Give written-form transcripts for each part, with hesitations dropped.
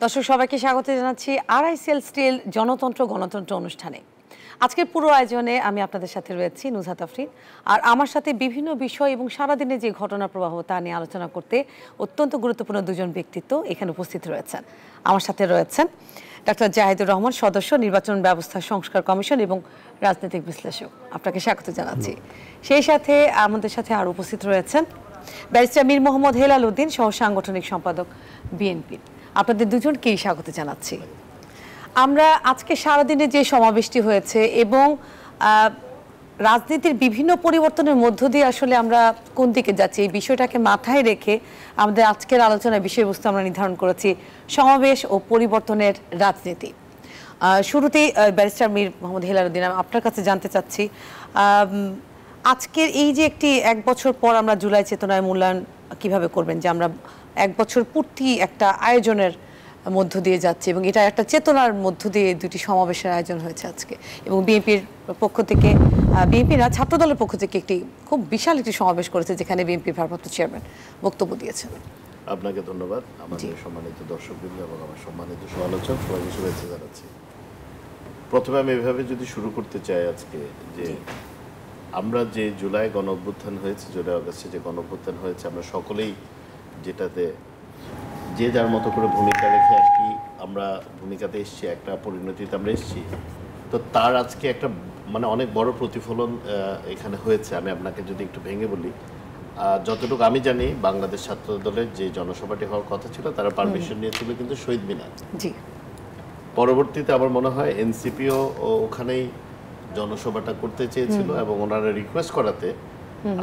দর্শক সবাইকে স্বাগত জানাচ্ছি আরআইসিএল স্টিল জনতন্ত্র গণতন্ত্র অনুষ্ঠানে। আজকের পুরো আয়োজনে আমি আপনাদের সাথে রয়েছি নুজহাত আফরিন, আর আমার সাথে বিভিন্ন বিষয় এবং সারাদিনে যে ঘটনা প্রবাহ তা নিয়ে আলোচনা করতে অত্যন্ত গুরুত্বপূর্ণ দুজন ব্যক্তিত্ব এখানে উপস্থিত রয়েছেন। আমার সাথে রয়েছেন ডক্টর জাহিদুর রহমান, সদস্য নির্বাচন ব্যবস্থা সংস্কার কমিশন এবং রাজনৈতিক বিশ্লেষক। আপনাকে স্বাগত জানাচ্ছি। সেই সাথে আমাদের সাথে আরও উপস্থিত রয়েছেন ব্যারিস্টার মীর মোহাম্মদ হেলাল উদ্দিন, সহ সাংগঠনিক সম্পাদক বিএনপি। আপনাদের দুজনকেই স্বাগত জানাচ্ছি। আমরা আজকে সারাদিনে যে সমাবেশটি হয়েছে এবং রাজনীতির বিভিন্ন পরিবর্তনের মধ্য দিয়ে আসলে আমরা কোন দিকে যাচ্ছি এই বিষয়টাকে মাথায় রেখে আমাদের আজকের আলোচনার বিষয়বস্তু আমরা নির্ধারণ করেছি সমাবেশ ও পরিবর্তনের রাজনীতি। শুরুতেই ব্যারিস্টার মীর মোহাম্মদ হেলাল উদ্দিন, আপনার কাছে জানতে চাচ্ছি আজকের এই যে এক বছর পর আমরা জুলাই চেতনায় মূল্যায়ন কিভাবে করবেন, যে আমরা এক বছর পূর্তি একটা আয়োজনের মধ্য দিয়ে যাচ্ছে এবং এটা একটা চেতনার মধ্য দিয়ে দুটি সমাবেশের আয়োজন হয়েছে আজকে, এবং বিএনপির পক্ষ থেকে বিএনপিরা ছাত্রদলের পক্ষ থেকে খুব বিশাল একটি সমাবেশ করেছে যেখানে বিএনপির ভারপ্রাপ্ত চেয়ারম্যান বক্তব্য দিয়েছেন। আপনাকে ধন্যবাদ। আমাদের সম্মানিত দর্শকবৃন্দ এবং আমার সম্মানিত সমালোচক সবাইকে শুভেচ্ছা জানাচ্ছি। প্রথমে আমি এভাবে যদি শুরু করতে চাই আজকে, যে আমরা যে জুলাই গণ অভ্যুত্থান হয়েছে, জুলাই আগস্টে যে গণ অভ্যুত্থান হয়েছে, আমরা সকলেই যেটাতে যে যার মতো করে ভূমিকা রেখে আমরা ভূমিকাতে এসেছি, একটা পরিণতিতে আমরা এসেছি, তো তার আজকে একটা অনেক বড় প্রতিফলন এখানে হয়েছে। আমি আপনাকে যদি একটু ভেঙে বলি, যতটুকু আমি জানি বাংলাদেশ ছাত্র দলের যে জনসভাটি হওয়ার কথা ছিল তারা পারমিশন নিয়েছিল কিন্তু শহীদ মিনার। পরবর্তীতে আমার মনে হয় এনসিপিও ওখানেই জনসভাটা করতে চেয়েছিল এবং ওনারা রিকোয়েস্ট করাতে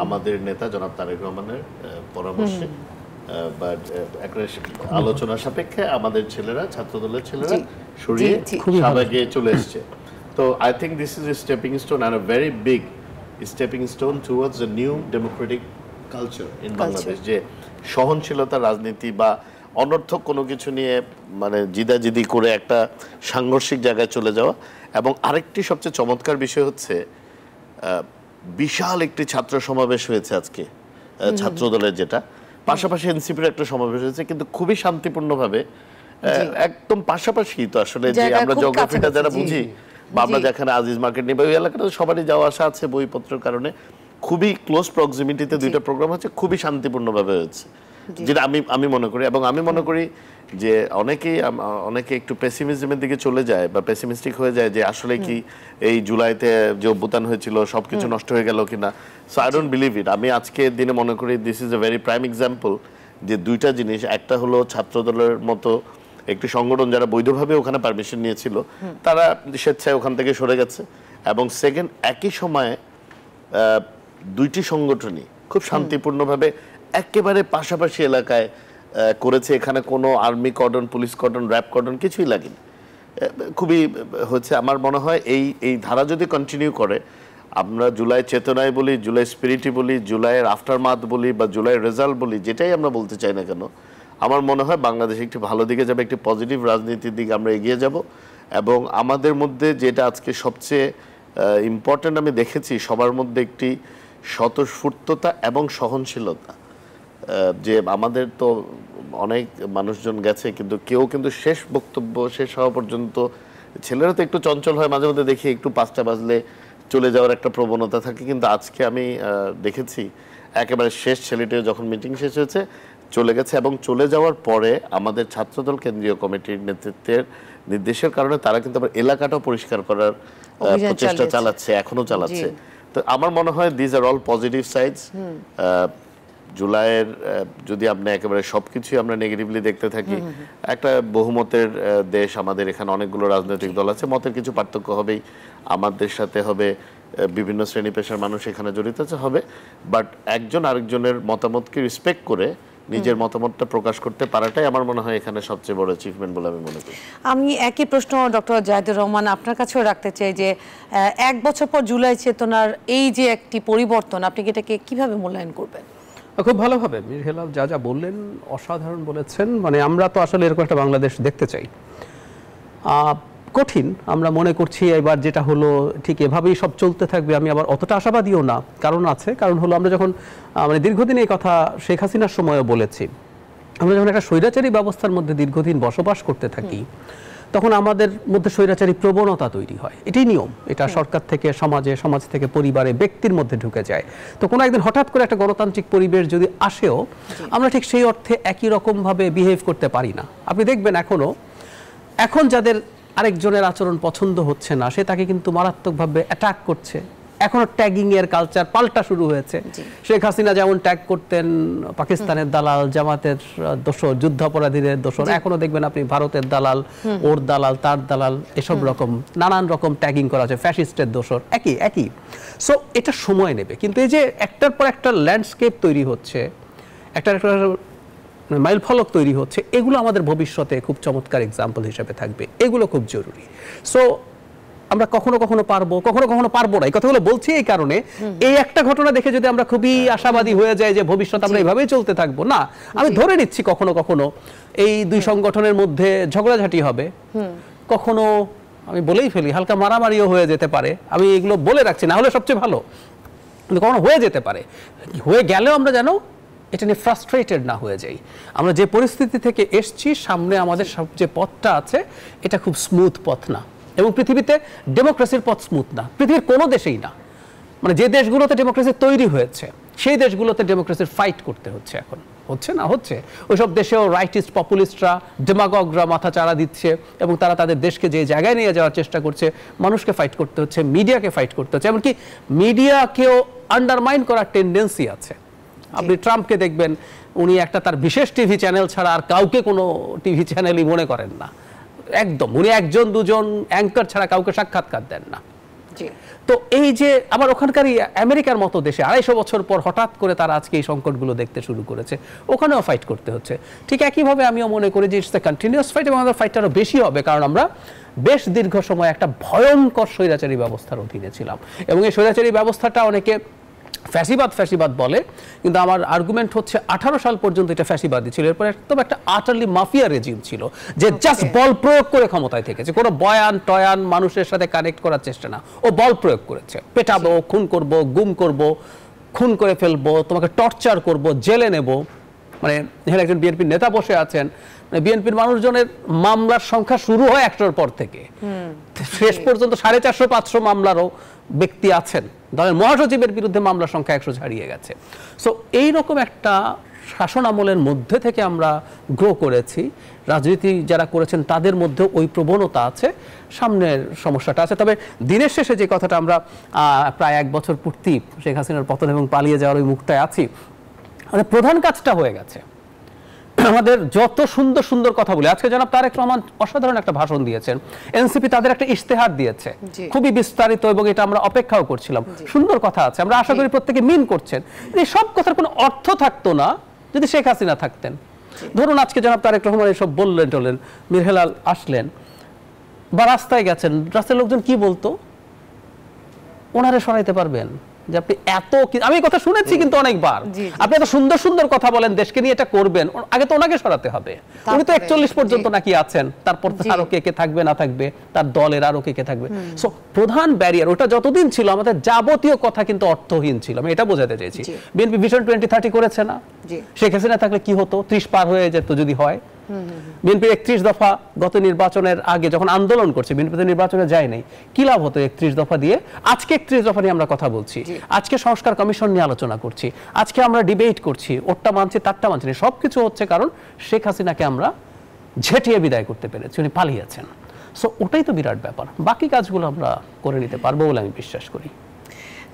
আমাদের নেতা জনাব তারেক রহমানের পরামর্শে বা আলোচনা সাপেক্ষে আমাদের ছেলেরা, ছাত্র দলের ছেলেরা সরিয়ে শাহবাগে চলে এসছে। তো I think this is a stepping stone and a very big stepping stone towards a new Democratic culture in Bangladesh, যে সহনশীলতা রাজনীতি বা অনর্থক কোনো কিছু নিয়ে জিদাজিদি করে একটা সাংঘর্ষিক জায়গায় চলে যাওয়া। এবং আরেকটি সবচেয়ে চমৎকার বিষয় হচ্ছে বিশাল একটি ছাত্র সমাবেশ হয়েছে আজকে ছাত্র দলের, যেটা পাশাপাশি এনসিপির একটা সমাবেশ হয়েছে, কিন্তু খুবই শান্তিপূর্ণভাবে, একদম পাশাপাশি। তো আসলে যে আমরা জিওগ্রাফিটা যারা বুঝি বা আমরা যেখানে আজিজ মার্কেট নিয়ে ওই এলাকাটা সবারই যাওয়া আসা আছে বইপত্রের কারণে, খুবই ক্লোজ প্রক্সিমিটিতে দুইটা প্রোগ্রাম হচ্ছে, খুবই শান্তিপূর্ণভাবে হয়েছে, যেটা আমি মনে করি। এবং আমি মনে করি যে অনেকে একটু পেসিমিজমের দিকে চলে যায় বা পেসিমিস্টিক হয়ে যায়, যে আসলে কি এই জুলাইতে যে অভ্যুত্থান হয়েছিল সবকিছু নষ্ট হয়ে গেল কিনা। So I don't believe it. আমি আজকের দিনে মনে করি this is a very prime example, যে দুইটা জিনিস, একটা হলো ছাত্রদলের মতো একটি সংগঠন যারা বৈধভাবে ওখানে পারমিশন নিয়েছিল তারা স্বেচ্ছায় ওখান থেকে সরে গেছে, এবং সেকেন্ড একই সময়ে দুইটি সংগঠনই খুব শান্তিপূর্ণভাবে একেবারে পাশাপাশি এলাকায় করেছে। এখানে কোনো army cordon, police cordon, RAB cordon কিছুই লাগেনি। খুবই হচ্ছে, আমার মনে হয় এই ধারা যদি কন্টিনিউ করে, আমরা জুলাই চেতনায় বলি, জুলাই স্পিরিটি বলি, জুলাইয়ের আফটারমাথ বলি বা জুলাইয়ের রেজাল্ট বলি, যেটাই আমরা বলতে চাই না কেন, আমার মনে হয় বাংলাদেশ একটি ভালো দিকে যাবে, একটি পজিটিভ রাজনীতির দিকে আমরা এগিয়ে যাব। এবং আমাদের মধ্যে যেটা আজকে সবচেয়ে ইম্পর্ট্যান্ট আমি দেখেছি, সবার মধ্যে একটি স্বতঃস্ফূর্ততা এবং সহনশীলতা। যে আমাদের তো অনেক মানুষজন গেছে, কিন্তু কেউ কিন্তু শেষ বক্তব্য শেষ হওয়া পর্যন্ত, ছেলেরা তো একটু চঞ্চল হয় মাঝে মধ্যে, দেখি একটু 5টা বাজলে চলে যাওয়ার একটা প্রবণতা থাকে, কিন্তু আজকে আমি দেখেছি একেবারে শেষ ছেলেটিও যখন মিটিং শেষ হয়েছে চলে গেছে। এবং চলে যাওয়ার পরে আমাদের ছাত্রদল কেন্দ্রীয় কমিটির নেতৃত্বের নির্দেশের কারণে তারা কিন্তু আবার এলাকাটাও পরিষ্কার করার প্রচেষ্টা চালাচ্ছে, এখনো চালাচ্ছে। তো আমার মনে হয় this are all positive sides. জুলাইয়ের যদি আপনি একেবারে সবকিছুই আমরা নেগেটিভলি দেখতে থাকি, একটা বহুমতের দেশ আমাদের, এখানে অনেকগুলো রাজনৈতিক দল আছে, মতের কিছু পার্থক্য হবেই, আমাদের সাথে হবে, বিভিন্ন শ্রেণী পেশার মানুষ এখানে জড়িত হবে, বাট একজন আরেকজনের মতামতকে রেসপেক্ট করে নিজের মতামতটা প্রকাশ করতে পারাটাই আমার মনে হয় এখানে সবচেয়ে বড় অ্যাচিভমেন্ট বলে আমি মনে করি। আমি একই প্রশ্ন ডক্টর জাহিদুর রহমান আপনার কাছেও রাখতে চাই, যে এক বছর পর জুলাই চেতনার এই যে একটি পরিবর্তন, আপনি এটাকে কিভাবে মূল্যায়ন করবেন? খুব ভালোভাবে মীর হেলাল যা বললেন অসাধারণ বলেছেন। আমরা তো আসলে এরকম একটা বাংলাদেশ দেখতে চাই। কঠিন, আমরা মনে করছি এবার যেটা হলো ঠিক এভাবেই সব চলতে থাকবে, আমি আবার অতটা আশাবাদীও না। কারণ হলো আমরা যখন দীর্ঘদিন এই কথা শেখ হাসিনার সময়ও বলেছি, আমরা যখন একটা স্বৈরাচারী ব্যবস্থার মধ্যে দীর্ঘদিন বসবাস করতে থাকি তখন আমাদের মধ্যে স্বৈরাচারী প্রবণতা তৈরি হয়, এটাই নিয়ম। এটা সরকার থেকে সমাজে, সমাজ থেকে পরিবারে, ব্যক্তির মধ্যে ঢুকে যায়। তো কোনো একদিন হঠাৎ করে একটা গণতান্ত্রিক পরিবেশ যদি আসেও আমরা ঠিক সেই অর্থে একই রকমভাবে বিহেভ করতে পারি না। আপনি দেখবেন এখন যাদের আরেকজনের আচরণ পছন্দ হচ্ছে না সে তাকে কিন্তু মারাত্মকভাবে অ্যাটাক করছে। এখনো ট্যাগিং এর কালচার পাল্টা শুরু হয়েছে। শেখ হাসিনা যেমন ট্যাগ করতেন পাকিস্তানের দালাল, জামাতের দোসর, যুদ্ধাপরাধীদের দোসর, এখনো দেখবেন আপনি ভারতের দালাল, ওর দালাল, তার দালাল, এসব রকম নানান রকম ট্যাগিং করা হচ্ছে, ফ্যাসিস্টের দোসর, একই। সো এটা সময় নেবে, কিন্তু এই যে একটার পর একটা ল্যান্ডস্কেপ তৈরি হচ্ছে, একটা মাইল ফলক তৈরি হচ্ছে, এগুলো আমাদের ভবিষ্যতে খুব চমৎকার এক্সাম্পল হিসেবে থাকবে। এগুলো খুব জরুরি। সো আমরা কখনো কখনো পারবো, কখনো কখনো পারবো না। এই কথাগুলো বলছি এই কারণে, এই একটা ঘটনা দেখে যদি আমরা খুবই আশাবাদী হয়ে যাই যে ভবিষ্যতে আমরা এইভাবেই চলতে থাকবো, না, আমি ধরে নিচ্ছি কখনো কখনো এই দুই সংগঠনের মধ্যে ঝগড়াঝাটি হবে, কখনো আমি বলেই ফেলি হালকা মারামারিও হয়ে যেতে পারে। আমি এগুলো বলে রাখছি, না হলে সবচেয়ে ভালো, কিন্তু কখনো হয়ে যেতে পারে। হয়ে গেলেও আমরা যেন এটা নিয়ে ফ্রাস্ট্রেটেড না হয়ে যাই। আমরা যে পরিস্থিতি থেকে এসছি, সামনে আমাদের যে পথটা আছে এটা খুব স্মুথ পথ না, এবং পৃথিবীতে ডেমোক্রেসির পথ স্মুথ না, পৃথিবীর কোনো দেশেই না। মানে যে দেশগুলোতে ডেমোক্রেসি তৈরি হয়েছে সেই দেশগুলোতে ডেমোক্রেসির ফাইট করতে হচ্ছে। এখন হচ্ছে ওইসব দেশেও রাইটিস্ট পপুলিস্টরা, ডেমাগগরা মাথা চাড়া দিচ্ছে এবং তারা তাদের দেশকে যে জায়গায় নিয়ে যাওয়ার চেষ্টা করছে। মানুষকে ফাইট করতে হচ্ছে, মিডিয়াকে ফাইট করতে হচ্ছে, এমনকি মিডিয়াকেও আন্ডারমাইন করার টেন্ডেন্সি আছে। আপনি ট্রাম্পকে দেখবেন, উনি একটা তার বিশেষ টিভি চ্যানেল ছাড়া আর কাউকে কোনো টিভি চ্যানেলই মনে করেন না, একদম। উনি একজন দুজন অ্যাঙ্কার ছাড়া কাউকে সাক্ষাৎকার দেন না। তো এই যে আবার ওখানকারই আমেরিকার মতো দেশে 250 বছর পর হঠাৎ করে তারা আজকে এই সংকটগুলো দেখতে শুরু করেছে, ওখানেও ফাইট করতে হচ্ছে। ঠিক একইভাবে আমিও মনে করি যে ইটস দ্য কন্টিনিউয়াস ফাইট, এবং আমাদের ফাইটটা আরও বেশি হবে, কারণ আমরা বেশ দীর্ঘ সময় একটা ভয়ঙ্কর স্বৈরাচারী ব্যবস্থার অধীনে ছিলাম। এবং এই স্বৈরাচারী ব্যবস্থাটা অনেকে ফ্যাসিবাদ বলে, কিন্তু আমার আর্গুমেন্ট হচ্ছে 18 সাল পর্যন্ত এটা ফ্যাসিবাদই ছিল। এরপর একদম একটা আটারলি মাফিয়া রেজিম ছিল, যে জাস্ট বল প্রয়োগ করে ক্ষমতায় থেকেছে, কোনো বয়ান টয়ান মানুষের সাথে কানেক্ট করার চেষ্টা না, ও বল প্রয়োগ করেছে। পেটাবো, খুন করব, গুম করব, খুন করে ফেলবো, তোমাকে টর্চার করব, জেলে নেব। মানে এখানে একজন বিএনপির নেতা বসে আছেন, বিএনপির মানুষজনের মামলার সংখ্যা শুরু হয় 100 পর থেকে, শেষ পর্যন্ত 450-500 মামলারও ব্যক্তি আছেন। দলের মহাসচিবের বিরুদ্ধে মামলার সংখ্যা 100 ছাড়িয়ে গেছে। সো এইরকম একটা শাসন আমলের মধ্যে থেকে আমরা গ্রো করেছি। রাজনীতি যারা করেছেন তাদের মধ্যে ওই প্রবণতা আছে, সামনের সমস্যাটা আছে। তবে দিনের শেষে যে কথাটা আমরা প্রায় 1 বছর পূর্তি শেখ হাসিনার পতন এবং পালিয়ে যাওয়ার ওই মুখটায় আছি, আমাদের প্রধান কাজটা হয়ে গেছে। আমাদের যত সুন্দর সুন্দর কথা বলে, আজকে জনাব তারেক রহমান অসাধারণ একটা ভাষণ দিয়েছেন, এনসিপি তাদের একটা ইশতেহার দিয়েছে খুবই বিস্তারিত, এবং এটা আমরা অপেক্ষাও করছিলাম। সুন্দর কথা আছে, আমরা আশা করি প্রত্যেকে মিন করছেন। এই সব কথার কোনো অর্থ থাকতো না যদি শেখ হাসিনা থাকতেন। ধরুন আজকে জনাব তারেক রহমান এসব বললেন টলেন, মীর হেলাল আসলেন বা রাস্তায় গেছেন, রাস্তার লোকজন কি বলতো, ওনারে সরাইতে পারবেন যে আপনি এত, আমি কথা শুনেছি কিন্তু অনেকবার, আপনি এত সুন্দর সুন্দর কথা বলেন, দেশকে নিয়ে এটা করবেন, আগে তো ওনাকে সরাতে হবে। উনি তো 41 পর্যন্ত নাকি আছেন, তারপর আরো কে কে থাকবে না থাকবে, তার দলের আরো কে কে থাকবে। সো প্রধান ব্যারিয়ার ওটা যতদিন ছিল, আমাদের যাবতীয় কথা কিন্তু অর্থহীন ছিল। আমি এটা বোঝাতে চাইছি। বিএনপি ভিশন 2030 করেছে না, শেখ হাসিনা থাকলে কি হতো, 30 পার হয়ে যেত যদি হয়। বিএনপির 31 দফা গত নির্বাচনের আগে যখন আন্দোলন করছে, বিএনপি তো নির্বাচনে যায় নাই, কি লাভ হতো 31 দফা দিয়ে? আজকে 31 দফা নিয়ে আমরা কথা বলছি, আজকে সংস্কার কমিশন নিয়ে আলোচনা করছি, আজকে আমরা ডিবেট করছি, ওরটা মানছি তারটা মানছি না। সবকিছু হচ্ছে কারণ শেখ হাসিনাকে আমরা ঝেঁটিয়ে বিদায় করতে পেরেছি, উনি পালিয়েছেন। সো ওটাই তো বিরাট ব্যাপার। বাকি কাজগুলো আমরা করে নিতে পারবো বলে আমি বিশ্বাস করি।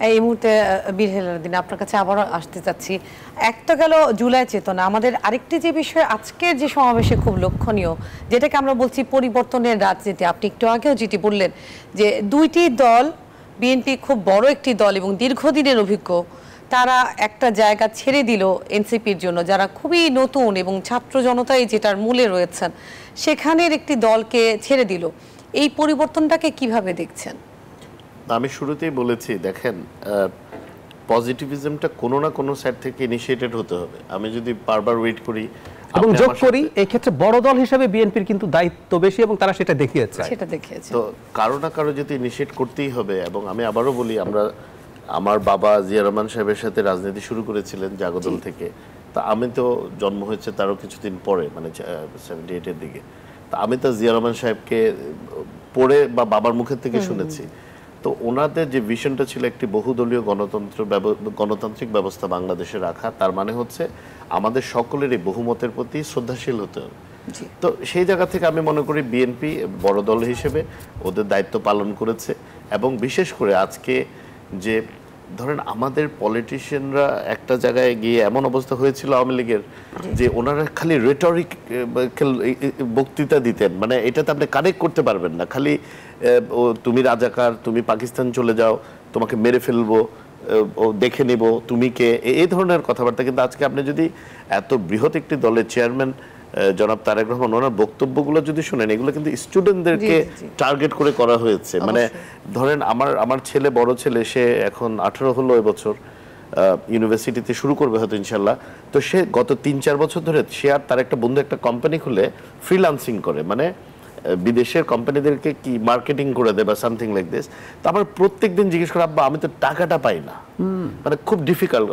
এই মুহূর্তে বীর হেলাল দিন আপনার কাছে আবারও আসতে চাচ্ছি। একটা গেল জুলাই চেতনা, আমাদের আরেকটি যে বিষয় আজকের যে সমাবেশে খুব লক্ষণীয়, যেটাকে আমরা বলছি পরিবর্তনের রাজনীতি। আপনি একটু আগেও যেটি বললেন যে দুইটি দল, বিএনপি খুব বড় একটি দল এবং দীর্ঘদিনের অভিজ্ঞ, তারা একটা জায়গা ছেড়ে দিল এনসিপির জন্য, যারা খুবই নতুন এবং ছাত্র জনতাই যেটার মূলে রয়েছেন, সেখানের একটি দলকে ছেড়ে দিল। এই পরিবর্তনটাকে কিভাবে দেখছেন? আমি শুরুতেই বলেছি, দেখেন পজিটিভিজমটা কোনো না কোনো সাইড থেকে ইনিশিয়েটেড হতে হবে। আমি যদি বারবার ওয়েট করি এবং যোগ করি, এই ক্ষেত্রে বড় দল হিসেবে বিএনপির কিন্তু দায়িত্ব বেশি এবং তারা সেটা দেখিয়েছে। তো কারো না কারো যদি ইনিশিয়েট করতেই হবে। এবং আমি আবারও বলি, আমরা, আমার বাবা জিয়া রহমান সাহেবের সাথে রাজনীতি শুরু করেছিলেন জাগদল থেকে, তা আমি তো জন্ম হয়েছে তারও কিছুদিন পরে, মানে 78-এর দিকে। তা আমি তো জিয়া রহমান সাহেবকে পড়ে বা বাবার মুখের থেকে শুনেছি। তো ওনাদের যে ভিশনটা ছিল একটি বহুদলীয় গণতান্ত্রিক ব্যবস্থা বাংলাদেশে রাখা, তার মানে হচ্ছে আমাদের সকলেরই বহুমতের প্রতি শ্রদ্ধাশীল হতে হবে। তো সেই জায়গা থেকে আমি মনে করি বিএনপি বড় দল হিসেবে ওদের দায়িত্ব পালন করেছে। এবং বিশেষ করে আজকে যে ধরেন আমাদের পলিটিশিয়ানরা একটা জায়গায় গিয়ে এমন অবস্থা হয়েছিল আওয়ামী লীগের যে ওনারা খালি রেটরিক বক্তৃতা দিতেন, মানে এটাতে আপনি কানেক্ট করতে পারবেন না, খালি তুমি রাজাকার, তুমি পাকিস্তান চলে যাও, তোমাকে মেরে ফেলবো, ও দেখে নিব, তুমি কে, এই ধরনের কথাবার্তা। কিন্তু আজকে আপনি যদি এত বৃহৎ একটি দলের চেয়ারম্যান জনাব তারেক রহমান, ওনার বক্তব্যগুলো যদি শুনেন, এগুলো কিন্তু স্টুডেন্টদেরকে টার্গেট করে করা হয়েছে। মানে ধরেন আমার ছেলে, বড় ছেলে, সে এখন 18 হলো এবছর, ইউনিভার্সিটিতে শুরু করবে হয়তো ইনশাল্লাহ। তো সে গত 3-4 বছর ধরে সে আর তার একটা বন্ধু একটা কোম্পানি খুলে ফ্রিল্যান্সিং করে, মানে বিদেশের কোম্পানিদেরকে কি মার্কেটিং করে দেয় বা সামথিং লাইক দিস। তো আমার প্রত্যেকদিন জিজ্ঞেস করে, আব্বা আমি তো টাকাটা পাই না, মানে খুব ডিফিকাল্ট,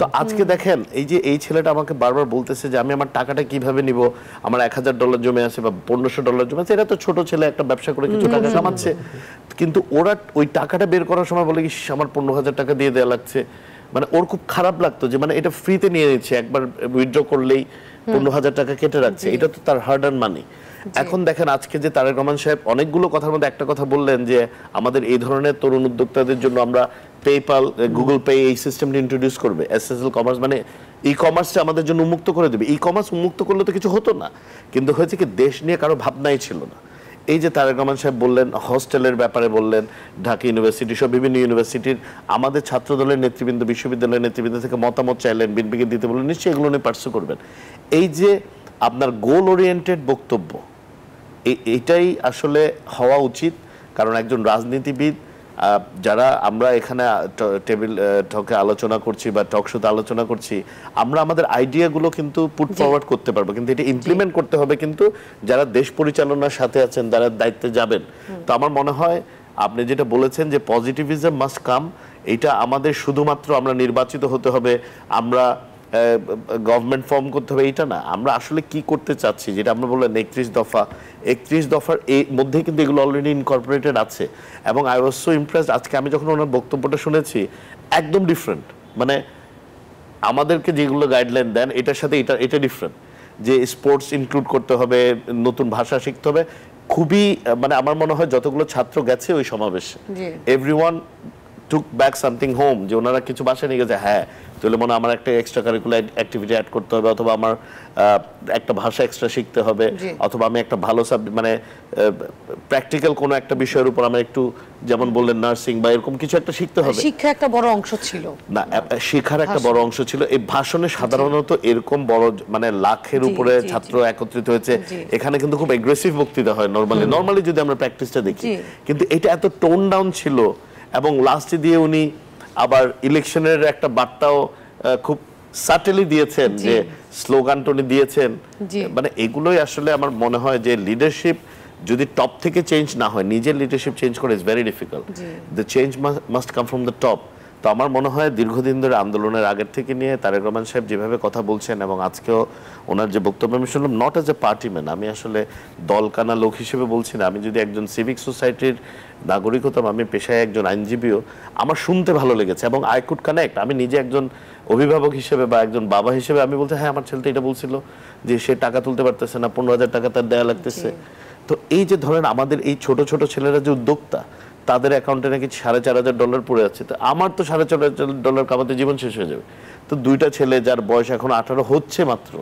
তো আজকে দেখেন এই যে এই ছেলেটা আমাকে বারবার বলতেছে যে আমি আমার টাকাটা কিভাবে নিব, আমার $1000 জমে আছে বা $1500 জমে আছে। এটা তো ছোট ছেলে, একটা ব্যবসা করে কিছু টাকা কামাচ্ছে, কিন্তু ওরা ওই টাকাটা বের করার সময় বলে কি আমার 15,000 টাকা দিয়ে দেওয়া লাগছে। মানে ওর খুব খারাপ লাগতো যে মানে এটা ফ্রিতে নিয়ে নিচ্ছে, একবার উইথড্র করলেই 15,000 টাকা কেটে রাখছে, এটা তো তার হার্ড আর্ন মানি। এখন দেখেন আজকে যে তারেক রহমান সাহেব অনেকগুলো কথার মধ্যে একটা কথা বললেন যে আমাদের এই ধরনের তরুণ উদ্যোক্তাদের জন্য আমরা পেপ্যাল, গুগল পে এই সিস্টেমটা ইন্ট্রোডিউস করবে। এসএসএল কমার্স মানে ই কমার্সটা আমাদের জন্য উন্মুক্ত করে দেবে। ই কমার্স উন্মুক্ত করলে তো কিছু হতো না, কিন্তু হয়েছে কি দেশ নিয়ে কারো ভাবনাই ছিল না। এই যে তারেক রহমান সাহেব বললেন, হস্টেলের ব্যাপারে বললেন, ঢাকা ইউনিভার্সিটি সব বিভিন্ন ইউনিভার্সিটির আমাদের ছাত্রদলের নেতৃবৃন্দ, বিশ্ববিদ্যালয়ের নেতৃবৃন্দ থেকে মতামত চাইলেন, বিএনপিকে দিতে বললেন, নিশ্চয়ই এগুলো নিয়ে পার্সু করবেন। এই যে আপনার গোল ওরিয়েন্টেড বক্তব্য, এইটাই আসলে হওয়া উচিত। কারণ একজন রাজনীতিবিদ, যারা আমরা এখানে টেবিল টকে আলোচনা করছি বা টক শোতে আলোচনা করছি, আমরা আমাদের আইডিয়াগুলো কিন্তু পুট ফরওয়ার্ড করতে পারবো, কিন্তু এটা ইমপ্লিমেন্ট করতে হবে কিন্তু যারা দেশ পরিচালনার সাথে আছেন, যারা দায়িত্বে যাবেন। তো আমার মনে হয় আপনি যেটা বলেছেন যে পজিটিভিজম মাস্ট কাম, এটা আমাদের শুধুমাত্র আমরা নির্বাচিত হতে হবে, আমরা গভর্নমেন্ট ফর্ম করতে হবে, এইটা না। আমরা আসলে কি করতে চাচ্ছি, যেটা আমরা বললেন 31 দফার এই মধ্যে কিন্তু এগুলো অলরেডি ইনকর্পোরেটেড আছে। এবং আই ওয়াজ সো ইমপ্রেসড, আজকে আমি যখন ওনার বক্তব্যটা শুনেছি, একদম ডিফারেন্ট। মানে আমাদেরকে যেগুলো গাইডলাইন দেন এটার সাথে এটা ডিফারেন্ট, যে স্পোর্টস ইনক্লুড করতে হবে, নতুন ভাষা শিখতে হবে। খুবই মানে আমার মনে হয় যতগুলো ছাত্র গেছে ওই সমাবেশে, এভরিওয়ান টুক ব্যাক সামথিং হোম, যে ওনারা কিছু বাসায় নিয়ে গেছে। হ্যাঁ, তাহলে মনে আমার একটা এক্সট্রা কারিকুলার অ্যাক্টিভিটি অ্যাড করতে হবে, অথবা আমার একটা ভাষা এক্সট্রা শিখতে হবে, অথবা আমি একটা ভালো সাবজেক্ট মানে প্র্যাকটিক্যাল কোনো একটা বিষয়ের উপর আমার একটু, যেমন বললেন নার্সিং বা এরকম কিছু একটা শিখতে হবে। শিক্ষা একটা বড় অংশ ছিল না, শেখার একটা বড় অংশ ছিল। এই ভাষণে সাধারণত এরকম বড় মানে লাখের উপরে ছাত্র একত্রিত হয়েছে, এখানে কিন্তু খুব এগ্রেসিভ বক্তৃতা হয় নরমালি যদি আমরা প্র্যাকটিসটা দেখি, কিন্তু এটা এত টোন ডাউন ছিল। এবং লাস্টে দিয়ে উনি আবার ইলেকশনের একটা বার্তাও খুব সাটেলি দিয়েছেন, যে স্লোগানটা উনি দিয়েছেন। মানে এগুলোই আসলে আমার মনে হয় যে লিডারশিপ যদি টপ থেকে চেঞ্জ না হয়, নিজের লিডারশিপ চেঞ্জ করা is very difficult. The change must come from the top. তো আমার মনে হয় দীর্ঘদিন ধরে আন্দোলনের আগের থেকে নিয়ে তারেক রহমান সাহেব যেভাবে কথা বলছেন, এবং আজকেও ওনার যে বক্তব্য আমি শুনলাম, not as a party man, আমি আসলে দলকানা লোক হিসেবে বলছি না, আমি যদি একজন সিভিক সোসাইটির নাগরিক হতাম, আমি পেশায় একজন আইনজীবীও, আমার শুনতে ভালো লেগেছে এবং আই কুড কানেক্ট। আমি নিজে একজন অভিভাবক হিসেবে বা একজন বাবা হিসেবে আমি বলতে, হ্যাঁ আমার ছেলেটা এটা বলছিল যে সে টাকা তুলতে পারতেছে না, 15,000 টাকা তার দেয়া লাগতেছে। তো এই যে ধরেন আমাদের এই ছোট ছোট ছেলেরা যে উদ্যোক্তা, তাদের অ্যাকাউন্টে নাকি $4,500 পড়ে আছে। তো আমার তো $4,500 কামাতে জীবন শেষ হয়ে যাবে। তো দুইটা ছেলে যার বয়স এখন 18 হচ্ছে মাত্র,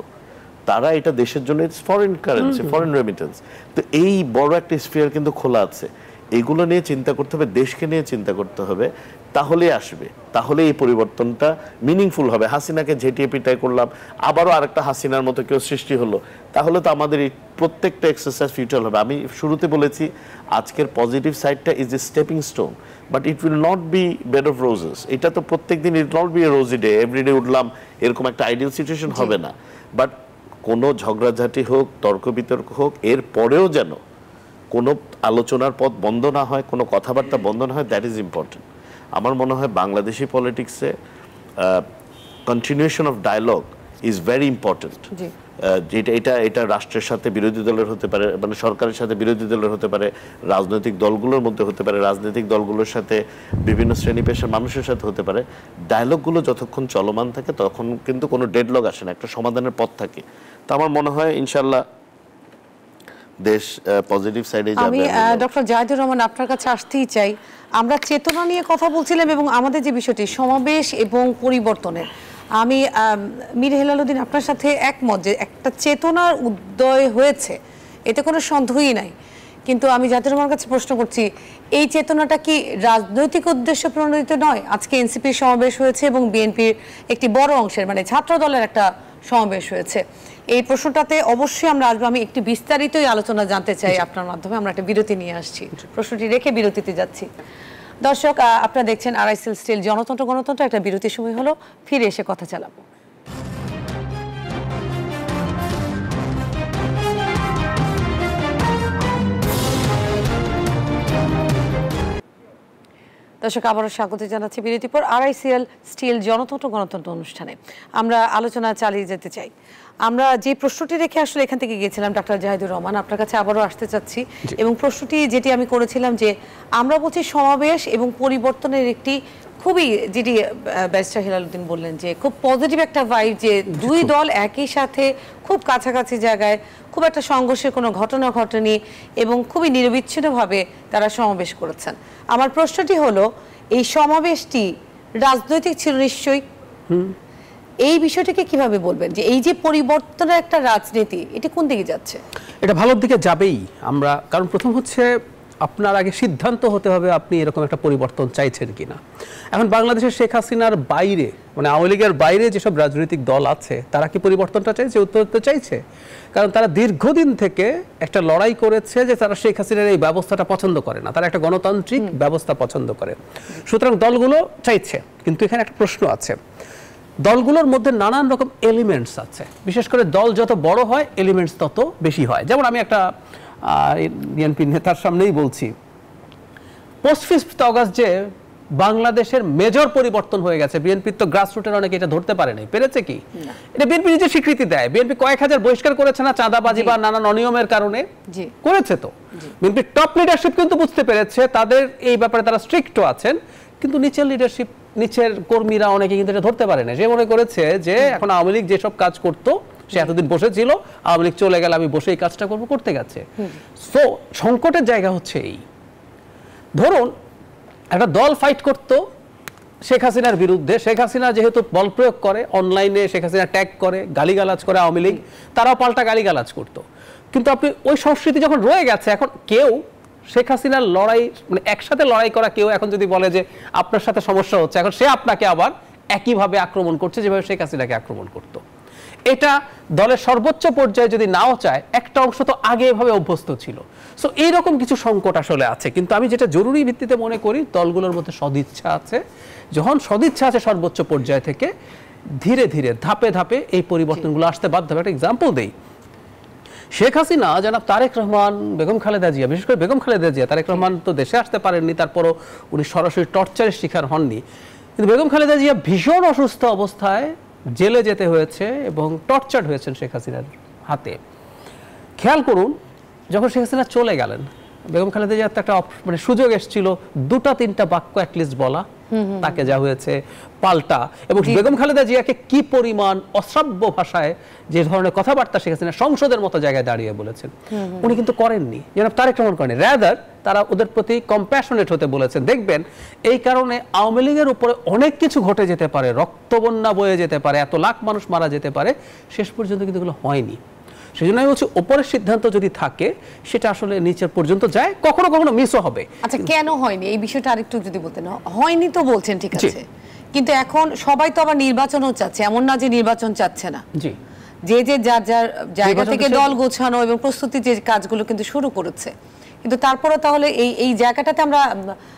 তারা এটা দেশের জন্য ফরেন কারেন্সি, ফরেন রেমিটেন্স। তো এই বড় একটা স্ফিয়ার কিন্তু খোলা আছে, এগুলো নিয়ে চিন্তা করতে হবে, দেশকে নিয়ে চিন্তা করতে হবে, তাহলে আসবে, তাহলে এই পরিবর্তনটা মিনিংফুল হবে। হাসিনাকে ঝেঁটিয়ে পিটাই করলাম, আবারও আরেকটা হাসিনার মতো কেউ সৃষ্টি হলো, তাহলে তো আমাদের এই প্রত্যেকটা এক্সারসাইজ ফিউচার হবে। আমি শুরুতে বলেছি আজকের পজিটিভ সাইডটা is a stepping stone, but it will not be bed of roses. এটা তো প্রত্যেক দিন it not be a rosy day, everyday উঠলাম, এরকম একটা আইডিয়াল সিচুয়েশন হবে না। বাট কোনো ঝগড়াঝাটি হোক, তর্ক বিতর্ক হোক, এর পরেও যেন কোনো আলোচনার পথ বন্ধ না হয়, কোনো কথাবার্তা বন্ধ না হয়, দ্যাট ইজ ইম্পর্টেন্ট। আমার মনে হয় বাংলাদেশি পলিটিক্সে continuation of dialogue is very important. যেটা এটা রাষ্ট্রের সাথে বিরোধী দলের হতে পারে, মানে সরকারের সাথে বিরোধী দলের হতে পারে, রাজনৈতিক দলগুলোর মধ্যে হতে পারে, রাজনৈতিক দলগুলোর সাথে বিভিন্ন শ্রেণী পেশার মানুষের সাথে হতে পারে। ডায়ালগগুলো যতক্ষণ চলমান থাকে তখন কিন্তু কোনো ডেডলক আসে না, একটা সমাধানের পথ থাকে। তো আমার মনে হয় ইনশাল্লাহ দেশ পজিটিভ সাইডে যাবে। আমি ডক্টর জাহিদুর রহমান আপনার কাছে আসতেই চাই। আমরা চেতনা নিয়ে কথা বলছিলাম এবং আমাদের যে বিষয়টি সমাবেশ এবং পরিবর্তনের, আমি মীর হেলালুদ্দিন আপনার সাথে একমত যে একটা চেতনার উদয় হয়েছে, এতে কোনো সন্দেহই নাই। কিন্তু আমি জাহিদুর রহমানের কাছে প্রশ্ন করছি, এই চেতনাটা কি রাজনৈতিক উদ্দেশ্য প্রণোদিত নয়? আজকে এনসিপির সমাবেশ হয়েছে এবং বিএনপির একটি বড় অংশের মানে ছাত্র দলের একটা সমাবেশ হয়েছে। এই প্রশ্নটাতে অবশ্যই আমরা আসবো। আমি একটু বিস্তারিতই আলোচনা জানতে চাই আপনার মাধ্যমে। আমরা একটা বিরতি নিয়ে আসছি, প্রশ্নটি রেখে বিরতিতে যাচ্ছি। দর্শক, আপনারা দেখছেন আরআইএসএল স্টিল জনতন্ত্র গণতন্ত্র। একটা বিরতির সময় হলো, ফিরে এসে কথা চালাবো। দর্শক, আবারও স্বাগত জানাচ্ছি বিরতির পর আরআইএসএল স্টিল জনতন্ত্র গণতন্ত্র অনুষ্ঠানে। আমরা আলোচনা চালিয়ে যেতে চাই। আমরা যে প্রশ্নটি রেখে আসলে এখান থেকে গিয়েছিলাম, ডক্টর জাহিদুর রহমান আপনার কাছে আবারও আসতে চাচ্ছি। এবং প্রশ্নটি যেটি আমি করেছিলাম যে আমরা বলছি সমাবেশ এবং পরিবর্তনের একটি খুবই, যেটি ব্যারিস্টার হেলালুদ্দিন বললেন যে খুব পজিটিভ একটা ভাইব, যে দুই দল একই সাথে খুব কাছাকাছি জায়গায়, খুব একটা সংঘর্ষের কোনো ঘটনা ঘটেনি এবং খুবই নিরবিচ্ছিন্নভাবে তারা সমাবেশ করেছেন। আমার প্রশ্নটি হলো, এই সমাবেশটি রাজনৈতিক ছিল নিশ্চয়ই, এই বিষয়টাকে কিভাবে বলবেন যে এই যে পরিবর্তনের একটা রাজনীতি, এটি কোন দিকে যাচ্ছে? এটা ভালোর দিকে যাবেই। আমরা কারণ প্রথম হচ্ছে আপনার আগে সিদ্ধান্ত হতে হবে আপনি এরকম একটা পরিবর্তন চাইছেন কিনা। এখন বাংলাদেশের শেখ হাসিনার বাইরে, মানে আওয়ামী লীগের বাইরে যেসব রাজনৈতিক দল আছে, তারা কি পরিবর্তনটা চাইছে? উত্তর তো চাইছে। কারণ তারা দীর্ঘদিন থেকে একটা লড়াই করেছে যে তারা শেখ হাসিনার এই ব্যবস্থাটা পছন্দ করে না, তারা একটা গণতান্ত্রিক ব্যবস্থা পছন্দ করে। সুতরাং দলগুলো চাইছে, কিন্তু এখানে একটা প্রশ্ন আছে। দলগুলোর মধ্যে নানান রকম এলিমেন্টস আছে, বিশেষ করে দল যত বড় হয় এলিমেন্টস তত বেশি হয়। যেমন আমি একটা বিএনপি নেতার সামনেই বলছি, পোস্ট 5th অগাস্ট যে বাংলাদেশের মেজর পরিবর্তন হয়ে গেছে, বিএনপির তো গ্রাসরুটের অনেকে এটা ধরতে পারেনি, পেরেছে কি? এটা বিএনপি নিজে স্বীকৃতি দেয়। বিএনপি কয়েক হাজার বহিষ্কার করেছে না চাঁদাবাজি বা নানান অনিয়মের কারণে? করেছে তো। বিএনপির টপ লিডারশিপ কিন্তু বুঝতে পেরেছে তাদের এই ব্যাপারে তারা স্ট্রিক্টও আছেন, কিন্তু নিচের লিডারশিপ, নিচের কর্মীরা অনেকে কিন্তু এটা ধরতে পারে না। সে মনে করেছে যে এখন আওয়ামী লীগ যেসব কাজ করতো, সে এতদিন বসেছিল, আওয়ামী লীগ চলে গেলে আমি বসে এই কাজটা করবো, করতে গেছে। সো সংকটের জায়গা হচ্ছে এই, ধরুন একটা দল ফাইট করতো শেখ হাসিনার বিরুদ্ধে, শেখ হাসিনা যেহেতু বল প্রয়োগ করে, অনলাইনে শেখ হাসিনা ট্যাগ করে, গালিগালাজ করে আওয়ামী লীগ, তারাও পাল্টা গালিগালাজ করতো। কিন্তু আপনি ওই সংস্কৃতি যখন রয়ে গেছে, এখন কেউ শেখ হাসিনার লড়াই, মানে একসাথে লড়াই করা কেউ এখন যদি বলে যে আপনার সাথে সমস্যা হচ্ছে, এখন সে আপনাকে আবার একইভাবে আক্রমণ করছে যেভাবে শেখ হাসিনাকে আক্রমণ করতো। এটা দলের সর্বোচ্চ পর্যায়ে যদি নাও চায়, একটা অংশ তো আগে এভাবে অভ্যস্ত ছিল। সো এইরকম কিছু সংকট আসলে আছে। কিন্তু আমি যেটা জরুরি ভিত্তিতে মনে করি, দলগুলোর মধ্যে সদিচ্ছা আছে। যখন সদিচ্ছা আছে সর্বোচ্চ পর্যায় থেকে, ধীরে ধীরে ধাপে ধাপে এই পরিবর্তনগুলো আসতে বাধ্য হবে। একটা এক্সাম্পল দেই, শেখ হাসিনা, জনাব তারেক রহমান, বেগম খালেদা জিয়া, বিশেষ করে বেগম খালেদা জিয়া, তারেক রহমান তো দেশে আসতে পারেননি, তারপরও উনি সরাসরি টর্চারের শিকার হননি, কিন্তু বেগম খালেদা জিয়া ভীষণ অসুস্থ অবস্থায় জেলে যেতে হয়েছে এবং টর্চার্ড হয়েছেন শেখ হাসিনার হাতে। খেয়াল করুন, যখন শেখ হাসিনা চলে গেলেন, বেগম খালেদা জিয়ার একটা মানে সুযোগ এসেছিল 2-3টা বাক্য অ্যাটলিস্ট বলা, তাকে যা হয়েছে পাল্টা। এবং বেগম খালেদা জিয়াকে কি পরিমাণ অশ্রাব্য ভাষায় যে ধরনের কথাবার্তা শেখ হাসিনা সংসদের মতো জায়গায় দাঁড়িয়ে বলেছেন, উনি কিন্তু করেননি, জনাব তারেক রহমান করেনি। রাদার তারা ওদের প্রতি কম্প্যাশনেট হতে বলেছেন। দেখবেন এই কারণে আওয়ামী লীগের উপরে অনেক কিছু ঘটে যেতে পারে, রক্তবন্যা বয়ে যেতে পারে, এত লাখ মানুষ মারা যেতে পারে, শেষ পর্যন্ত কিন্তু এগুলো হয়নি। সেই জন্য আমি বলছি, ওপরের সিদ্ধান্ত যদি থাকে সেটা আসলে নিচের পর্যন্ত যায়, কখনো কখনো মিসও হবে। আচ্ছা, কেন হয়নি এই বিষয়টা আরেকটু যদি বলতেন। হয়নি তো বলছেন, ঠিক আছে, কিন্তু এখন সবাই তো আবার নির্বাচনও চাচ্ছে, এমন না যে নির্বাচন চাচ্ছে না। জি, যে যে যার যার জায়গা থেকে দল গোছানো এবং প্রস্তুতি যে কাজগুলো কিন্তু শুরু করেছে, কিন্তু তারপরে তাহলে এই জায়গাটাতে আমরা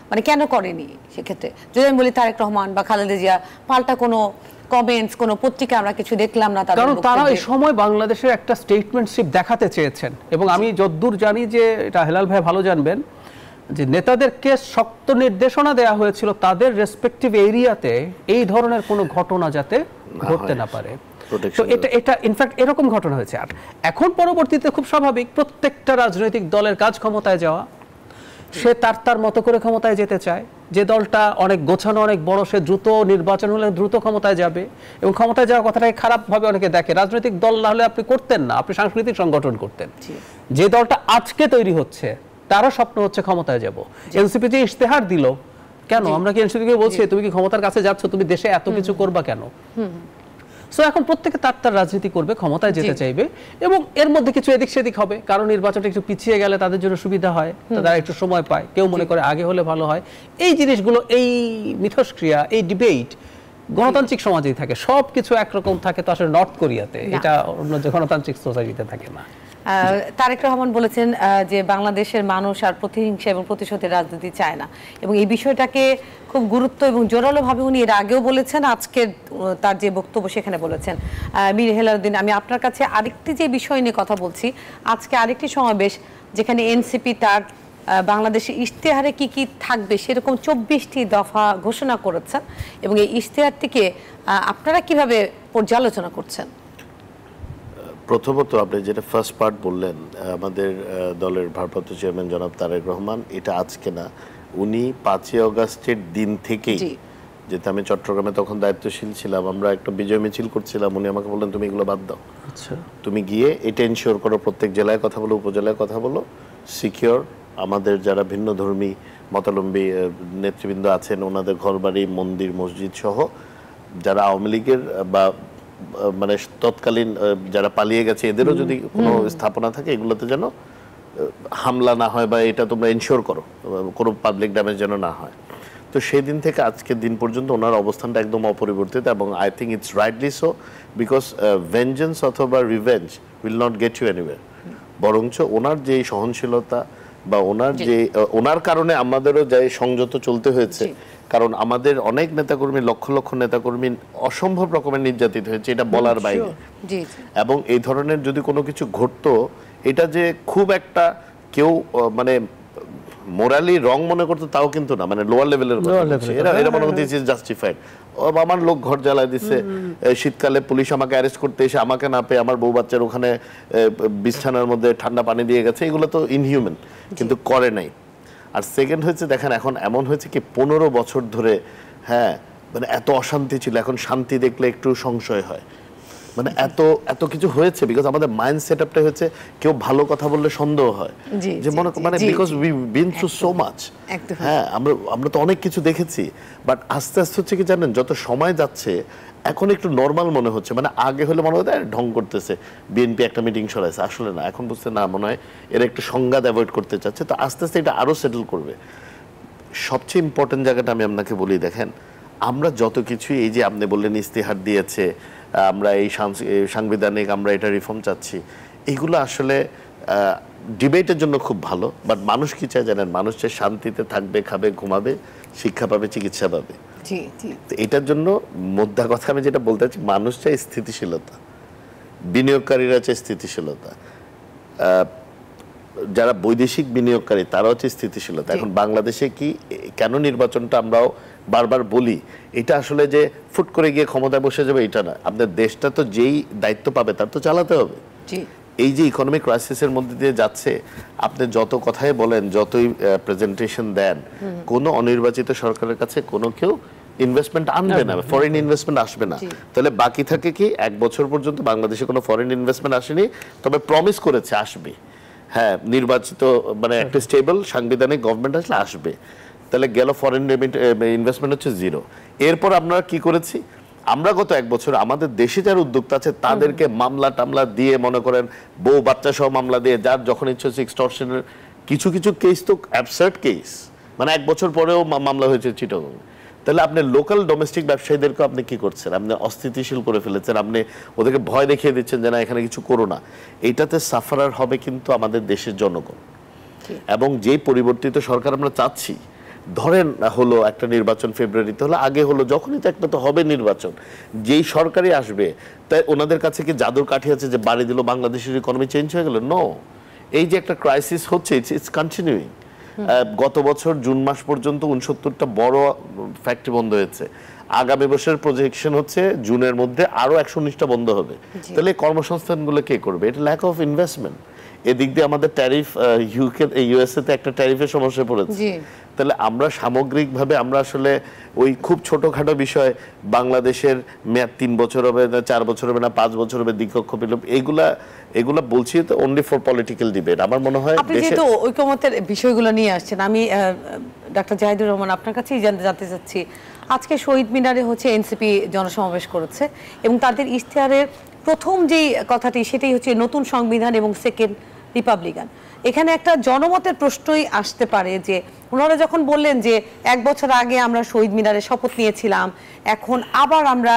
মানে কেন করেনি? সেক্ষেত্রে যদি আমি বলি তারেক রহমান বা খালেদা জিয়া, পাল্টা কোনো কমেন্টস, কোনো পত্রিকা আমরা কিছু দেখলাম না, কারণ তারা এই সময় বাংলাদেশের একটা স্টেটমেন্টশিপ দেখাতে চেয়েছেন। এবং আমি যতদূর জানি, যে এটা হেলাল ভাই ভালো জানবেন, যে নেতাদেরকে শক্ত নির্দেশনা দেওয়া হয়েছিল তাদের রেসপেক্টিভ এরিয়াতে এই ধরনের কোনো ঘটনা যাতে ঘটতে না পারে। তো এটা ইনফ্যাক্ট এরকম ঘটনা হয়েছে। আর এখন পরবর্তীতে খুব স্বাভাবিক প্রত্যেকটা রাজনৈতিক দলের কাজ ক্ষমতায় যাওয়া, সে তার মতো করে ক্ষমতায় যেতে চায়। যে দলটা অনেক গোছানো, অনেক বড়, সে দ্রুত নির্বাচন হলে দ্রুত ক্ষমতায় যাবে, এবং ক্ষমতায় যাওয়ার কথাটাই খারাপভাবে অনেকে দেখে। রাজনৈতিক দল না হলে আপনি করতেন না, আপনি সাংস্কৃতিক সংগঠন করতেন। যে দলটা আজকে তৈরি হচ্ছে তারও স্বপ্ন হচ্ছে ক্ষমতায় যাব। এনসিপি যে ইশতেহার দিল, কেন আমরা কি এনসিপিকে বলছি তুমি কি ক্ষমতার কাছে যাচ্ছ, তুমি দেশে এত কিছু করবা কেন? সো এখন প্রত্যেকে তার রাজনীতি করবে, ক্ষমতায় যেতে চাইবে, এবং এর মধ্যে কিছু এদিক সেদিক হবে। কারণ নির্বাচনটা একটু পিছিয়ে গেলে তাদের জন্য সুবিধা হয়, তারা একটু সময় পায়, কেউ মনে করে আগে হলে ভালো হয়। এই জিনিসগুলো, এই মিথস্ক্রিয়া, এই ডিবেট গণতান্ত্রিক সমাজেই থাকে। সব কিছু একরকম থাকে তো আসলে নর্থ কোরিয়াতে, এটা অন্য যে গণতান্ত্রিক সোসাইটিতে থাকে না। তারেক রহমান বলেছেন যে বাংলাদেশের মানুষ আর প্রতিহিংসা এবং প্রতিশোধের রাজনীতি চায় না, এবং এই বিষয়টাকে খুব গুরুত্ব এবং জোরালোভাবে উনি এর আগেও বলেছেন, আজকে তার যে বক্তব্য সেখানে বলেছেন। মীর হেলালুদ্দিন, আমি আপনার কাছে আরেকটি যে বিষয় নিয়ে কথা বলছি, আজকে আরেকটি সমাবেশ যেখানে এনসিপি তার বাংলাদেশের ইশতেহারে কি কি থাকবে সেরকম 24টি দফা ঘোষণা করেছেন, এবং এই ইশতেহারটিকে আপনারা কিভাবে পর্যালোচনা করছেন? প্রথমত আপনি যেটা ফার্স্ট পার্ট বললেন, আমাদের দলের ভারপ্রাপ্ত চেয়ারম্যান জনাব তারেক রহমান, এটা আজকে না, উনি 5ই আগস্টের দিন থেকেই, যেটা আমি চট্টগ্রামে তখন দায়িত্বশীল ছিলাম, আমরা একটা বিজয় মিছিল করছিলাম, উনি আমাকে বললেন তুমি এগুলো বাদ দাও, তুমি গিয়ে এটা এনশিওর করো, প্রত্যেক জেলায় কথা বলো, উপজেলায় কথা বলো, সিকিউর আমাদের যারা ভিন্ন ধর্মী মতাবলম্বী নেতৃবৃন্দ আছেন ওনাদের ঘরবাড়ি, মন্দির, মসজিদ সহ যারা আওয়ামী লীগের বা মানে তৎকালীন যারা পালিয়ে গেছে এদেরও যদি কোনো স্থাপনা থাকে এগুলোতে যেন হামলা না হয়, বা এটা তোমরা এনশিওর করো কোনো পাবলিক ড্যামেজ যেন না হয়। তো সেই দিন থেকে আজকের দিন পর্যন্ত ওনার অবস্থানটা একদম অপরিবর্তিত, এবং I think it's rightly so, because vengeance অথবা revenge will not get you anywhere. বরঞ্চ ওনার যে সহনশীলতা বা ওনার যে ওনার কারণে আমাদেরও যে সংযত চলতে হয়েছে, কারণ আমাদের অনেক নেতাকর্মী, লক্ষ লক্ষ নেতাকর্মী অসম্ভব রকমের নির্যাতিত হয়েছে, এটা বলার বাইরে। এবং এই ধরনের যদি কোনো কিছু ঘটতো, এটা যে খুব একটা কেউ মানে মোরালি রং মনে করতো তাও কিন্তু না, মানে লোয়ার লেভেলের এরা মনে করতে জাস্টিফাইড। আমার লোক ঘর জ্বালায় দিচ্ছে, শীতকালে পুলিশ আমাকে অ্যারেস্ট করতে এসে আমাকে না পেয়ে আমার বউ বাচ্চার ওখানে বিছানার মধ্যে ঠান্ডা পানি দিয়ে গেছে, এগুলো তো ইনহিউম্যান, কিন্তু করে নাই। আর সেকেন্ড হচ্ছে দেখেন এখন এমন হয়েছে কি 15 বছর ধরে, হ্যাঁ মানে এত অশান্তি ছিল, এখন শান্তি দেখলে একটু সংশয় হয়, মানে এত কিছু হয়েছে, বিকজ আমাদের মাইন্ড সেটআপটা হচ্ছে কেউ ভালো কথা বললে সন্দেহ হয়, যে মনে মানে because we bin through so much. হ্যাঁ আমরা তো অনেক কিছু দেখেছি, বাট আস্তে আস্তে হচ্ছে কি জানেন, যত সময় যাচ্ছে এখন একটু নর্মাল মনে হচ্ছে। মানে আগে হলে মনে হতো ঢং করতেছে, বিএনপি একটা মিটিং সরাইছে, আসলে না, এখন বুঝতে না মনে হয় এর একটা সংঘাত অ্যাভয়েড করতে চাচ্ছে। তো আস্তে আস্তে এটা আরো সেটেল করবে। সবচেয়ে ইম্পর্টেন্ট জায়গাটা আমি আপনাকে বলি, দেখেন আমরা যত কিছুই, এই যে আপনি বললেন ইস্তেহার দিয়েছে, আমরা এই সাংবিধানিক আমরা এটা রিফর্ম চাচ্ছি, এগুলো আসলে ডিবেটের জন্য খুব ভালো, বাট মানুষ কি চায় জানেন? মানুষ চায় শান্তিতে থাকবে, খাবে, ঘুমাবে, শিক্ষা পাবে, চিকিৎসা পাবে। তো এটার জন্য মোদ্দা কথা আমি যেটা বলতে চাচ্ছি, মানুষ চায় স্থিতিশীলতা, বিনিয়োগকারীরা চায় স্থিতিশীলতা, যারা বৈদেশিক বিনিয়োগকারী তারাও হচ্ছে স্থিতিশীলতা। এখন বাংলাদেশে কি কেন নির্বাচনটা আমরাও বারবার বলি, এটা আসলে যে ফুট করে গিয়ে ক্ষমতায় বসে যাবে এটা না, আপনার দেশটা তো যেই দায়িত্ব পাবে তার তো চালাতে হবে। এই যে ইকোনমিক ক্রাইসিসের মধ্যে দিয়ে যাচ্ছে, আপনি যত কথাই বলেন, যতই প্রেজেন্টেশন দেন, কোনো অনির্বাচিত সরকারের কাছে কোনো কেউ ইনভেস্টমেন্ট আনবে না, ফরেন ইনভেস্টমেন্ট আসবে না। তাহলে বাকি থাকে কি, 1 বছর পর্যন্ত বাংলাদেশে কোনো ফরেন ইনভেস্টমেন্ট আসেনি, তবে প্রমিস করেছে আসবে। হ্যাঁ, নির্বাচিত মানে একটা স্টেবল সাংবিধানিক গভর্নমেন্ট আসলে আসবে। তাহলে গেল ফরেন ইনভেস্টমেন্ট হচ্ছে 0। এরপর আপনারা কি করেছি, আমরা গত 1 বছর আমাদের দেশে যারা উদ্যোক্তা আছে তাদেরকে মামলা টামলা দিয়ে, মনে করেন বউ বাচ্চা সহ মামলা দিয়ে, যার যখন ইচ্ছে হচ্ছে এক্সটর্শনের কিছু কেস তো অ্যাবসার্ড কেস, মানে 1 বছর পরেও মামলা হয়েছে চিটাগং। তাহলে আপনি লোকাল ডোমেস্টিক ব্যবসায়ীদেরকে আপনি কি করছেন? আপনি অস্থিতিশীল করে ফেলেছেন, আপনি ওদেরকে ভয় দেখিয়ে দিচ্ছেন যে না এখানে কিছু করো না। এইটাতে সাফারার হবে কিন্তু আমাদের দেশের জনগণ। এবং যে পরিবর্তিত সরকার আমরা চাচ্ছি, ধরেন হলো একটা নির্বাচন ফেব্রুয়ারিতে হলো, আগে হলো, যখনই তো একটা তো হবে নির্বাচন, যেই সরকারই আসবে তাই ওনাদের কাছে কি জাদুর কাঠি আছে যে বাড়ি দিল বাংলাদেশের ইকোনমি চেঞ্জ হয়ে গেল? নো, এই যে একটা ক্রাইসিস হচ্ছে, ইটস কন্টিনিউইং। গত বছর জুন মাস পর্যন্ত 69টা বড় ফ্যাক্টরি বন্ধ হয়েছে। আগামী বছরের প্রজেকশন হচ্ছে জুনের মধ্যে আরো 119টা বন্ধ হবে। তাহলে কর্মসংস্থানগুলো কে করবে? এটা ল্যাক অফ ইনভেস্টমেন্ট। এদিক দিয়ে আমাদের ট্যারিফ ইউএসএ তে একটা ট্যারিফের সমস্যা পড়েছে। তাহলে আমরা সামগ্রিকভাবে আমরা আসলে ওই খুব ছোটখাটো বিষয়, বাংলাদেশের মেয়াদ 3 বছর হবে না 4 বছর হবে না 5 বছর হবে, দ্বিকক্ষ বিলোপ, এগুলা বলছি তো অনলি ফর পলিটিক্যাল ডিবেট। আমার মনে হয় আপনি যেহেতু ঐকমত্যের বিষয়গুলো নিয়ে আসছেন, আমি ডক্টর জাহিদুর রহমান আপনার কাছেই জানতে চাচ্ছি, আজকে শহীদ মিনারে হচ্ছে এনসিপি জনসমাবেশ করেছে এবং তাদের ইশতেহারের প্রথম যেই কথাটি সেটাই হচ্ছে নতুন সংবিধান এবং সেকেন্ড রিপাবলিকান। এখানে একটা জনমতের প্রশ্নই আসতে পারে যে ওনারা যখন বললেন যে 1 বছর আগে আমরা শহীদ মিনারে শপথ নিয়েছিলাম, এখন আবার আমরা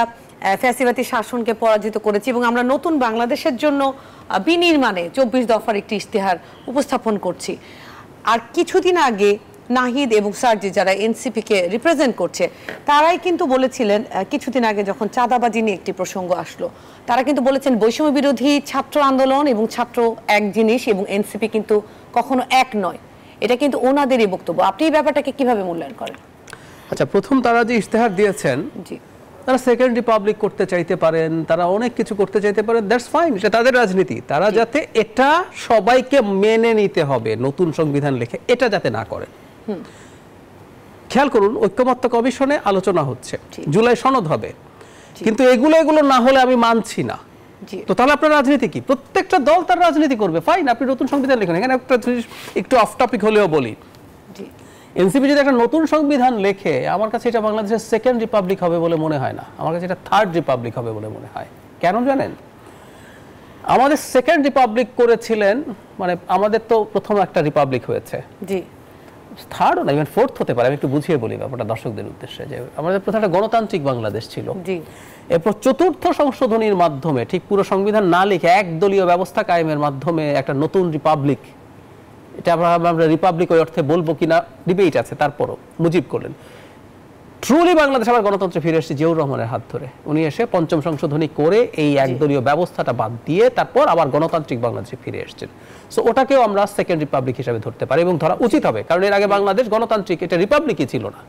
ফ্যাসিবাদী শাসনকে পরাজিত করেছি এবং আমরা নতুন বাংলাদেশের জন্য বিনির্মাণে 24 দফার একটি ইশতেহার উপস্থাপন করছি। আর কিছুদিন আগে নাহিদ এবং সার্জি যারা এনসিপি কে রিপ্রেজেন্ট করছে তারাই কিন্তু বলেছিলেন, কিছুদিন আগে যখন চাঁদাবাজি নিয়ে একটি প্রসঙ্গ আসলো, তারা কিন্তু বলেছেন বৈষম্য বিরোধী ছাত্র আন্দোলন এবং ছাত্র এক জিনিস এবং এনসিপি কিন্তু কখনো এক নয়। এটা কিন্তু ওনাদেরই বক্তব্য। আপনি এই ব্যাপারটাকে কিভাবে মূল্যায়ন করেন? আচ্ছা, প্রথম তারা যে ইশতেহার দিয়েছেন, জি, তারা সেকেন্ড রিপাবলিক করতে চাইতে পারেন, তারা অনেক কিছু করতে চাইতে পারেন, দ্যাটস ফাইন, এটা তাদের রাজনীতি। তারা যাতে এটা সবাইকে মেনে নিতে হবে নতুন সংবিধান লিখে, এটা যাতে না করেন। খেয়াল করুন, ঐক্যমত্য কমিশনে আলোচনা হচ্ছে, জুলাই সনদ হবে, কিন্তু এগুলো না হলে আমি মানছি না। তো তাহলে আপনার রাজনীতি কি? প্রত্যেকটা দল তার রাজনীতি করবে, ফাইন, আপনি নতুন সংবিধান লিখুন। এখানে একটা একটু অফ টপিক হলেও বলি, এনসিপি যদি একটা নতুন সংবিধান লেখে, আমার কাছে এটা বাংলাদেশের সেকেন্ড রিপাবলিক হবে বলে মনে হয় না, আমার কাছে এটা থার্ড রিপাবলিক হবে বলে মনে হয়। কেন জানেন? আমাদের সেকেন্ড রিপাবলিক করেছিলেন, মানে আমাদের তো প্রথম একটা রিপাবলিক হয়েছে, জি, থার্ড না ইভেন ফোর্থ হতে পারে। আমি একটু বুঝিয়ে বলি ব্যাপারটা দর্শকদের উদ্দেশ্যে, যে আমাদের প্রথম একটা গণতান্ত্রিক বাংলাদেশ ছিল, জি। এরপর চতুর্থ সংশোধনীর মাধ্যমে ঠিক পুরো সংবিধান না লিখে একদলীয় ব্যবস্থা কায়েমের মাধ্যমে একটা নতুন রিপাবলিক, এটা আমরা রিপাবলিক ওই অর্থে বলবো কিনা ডিবেট আছে, তারপরও মুজিব করলেন। ট্রুলি বাংলাদেশ আবার গণতন্ত্রে ফিরে এসেছে জিয়াউর রহমানের হাত ধরে। উনি এসে পঞ্চম সংশোধনী করে এই একদলীয় ব্যবস্থাটা বাদ দিয়ে তারপর আবার গণতান্ত্রিক বাংলাদেশে ফিরে এসেছেন। সো ওটাকেও আমরা সেকেন্ড রিপাবলিক হিসেবে ধরতে পারি এবং ধরা উচিত হবে, কারণ এর আগে বাংলাদেশ গণতান্ত্রিক, এটা রিপাবলিকই ছিল না।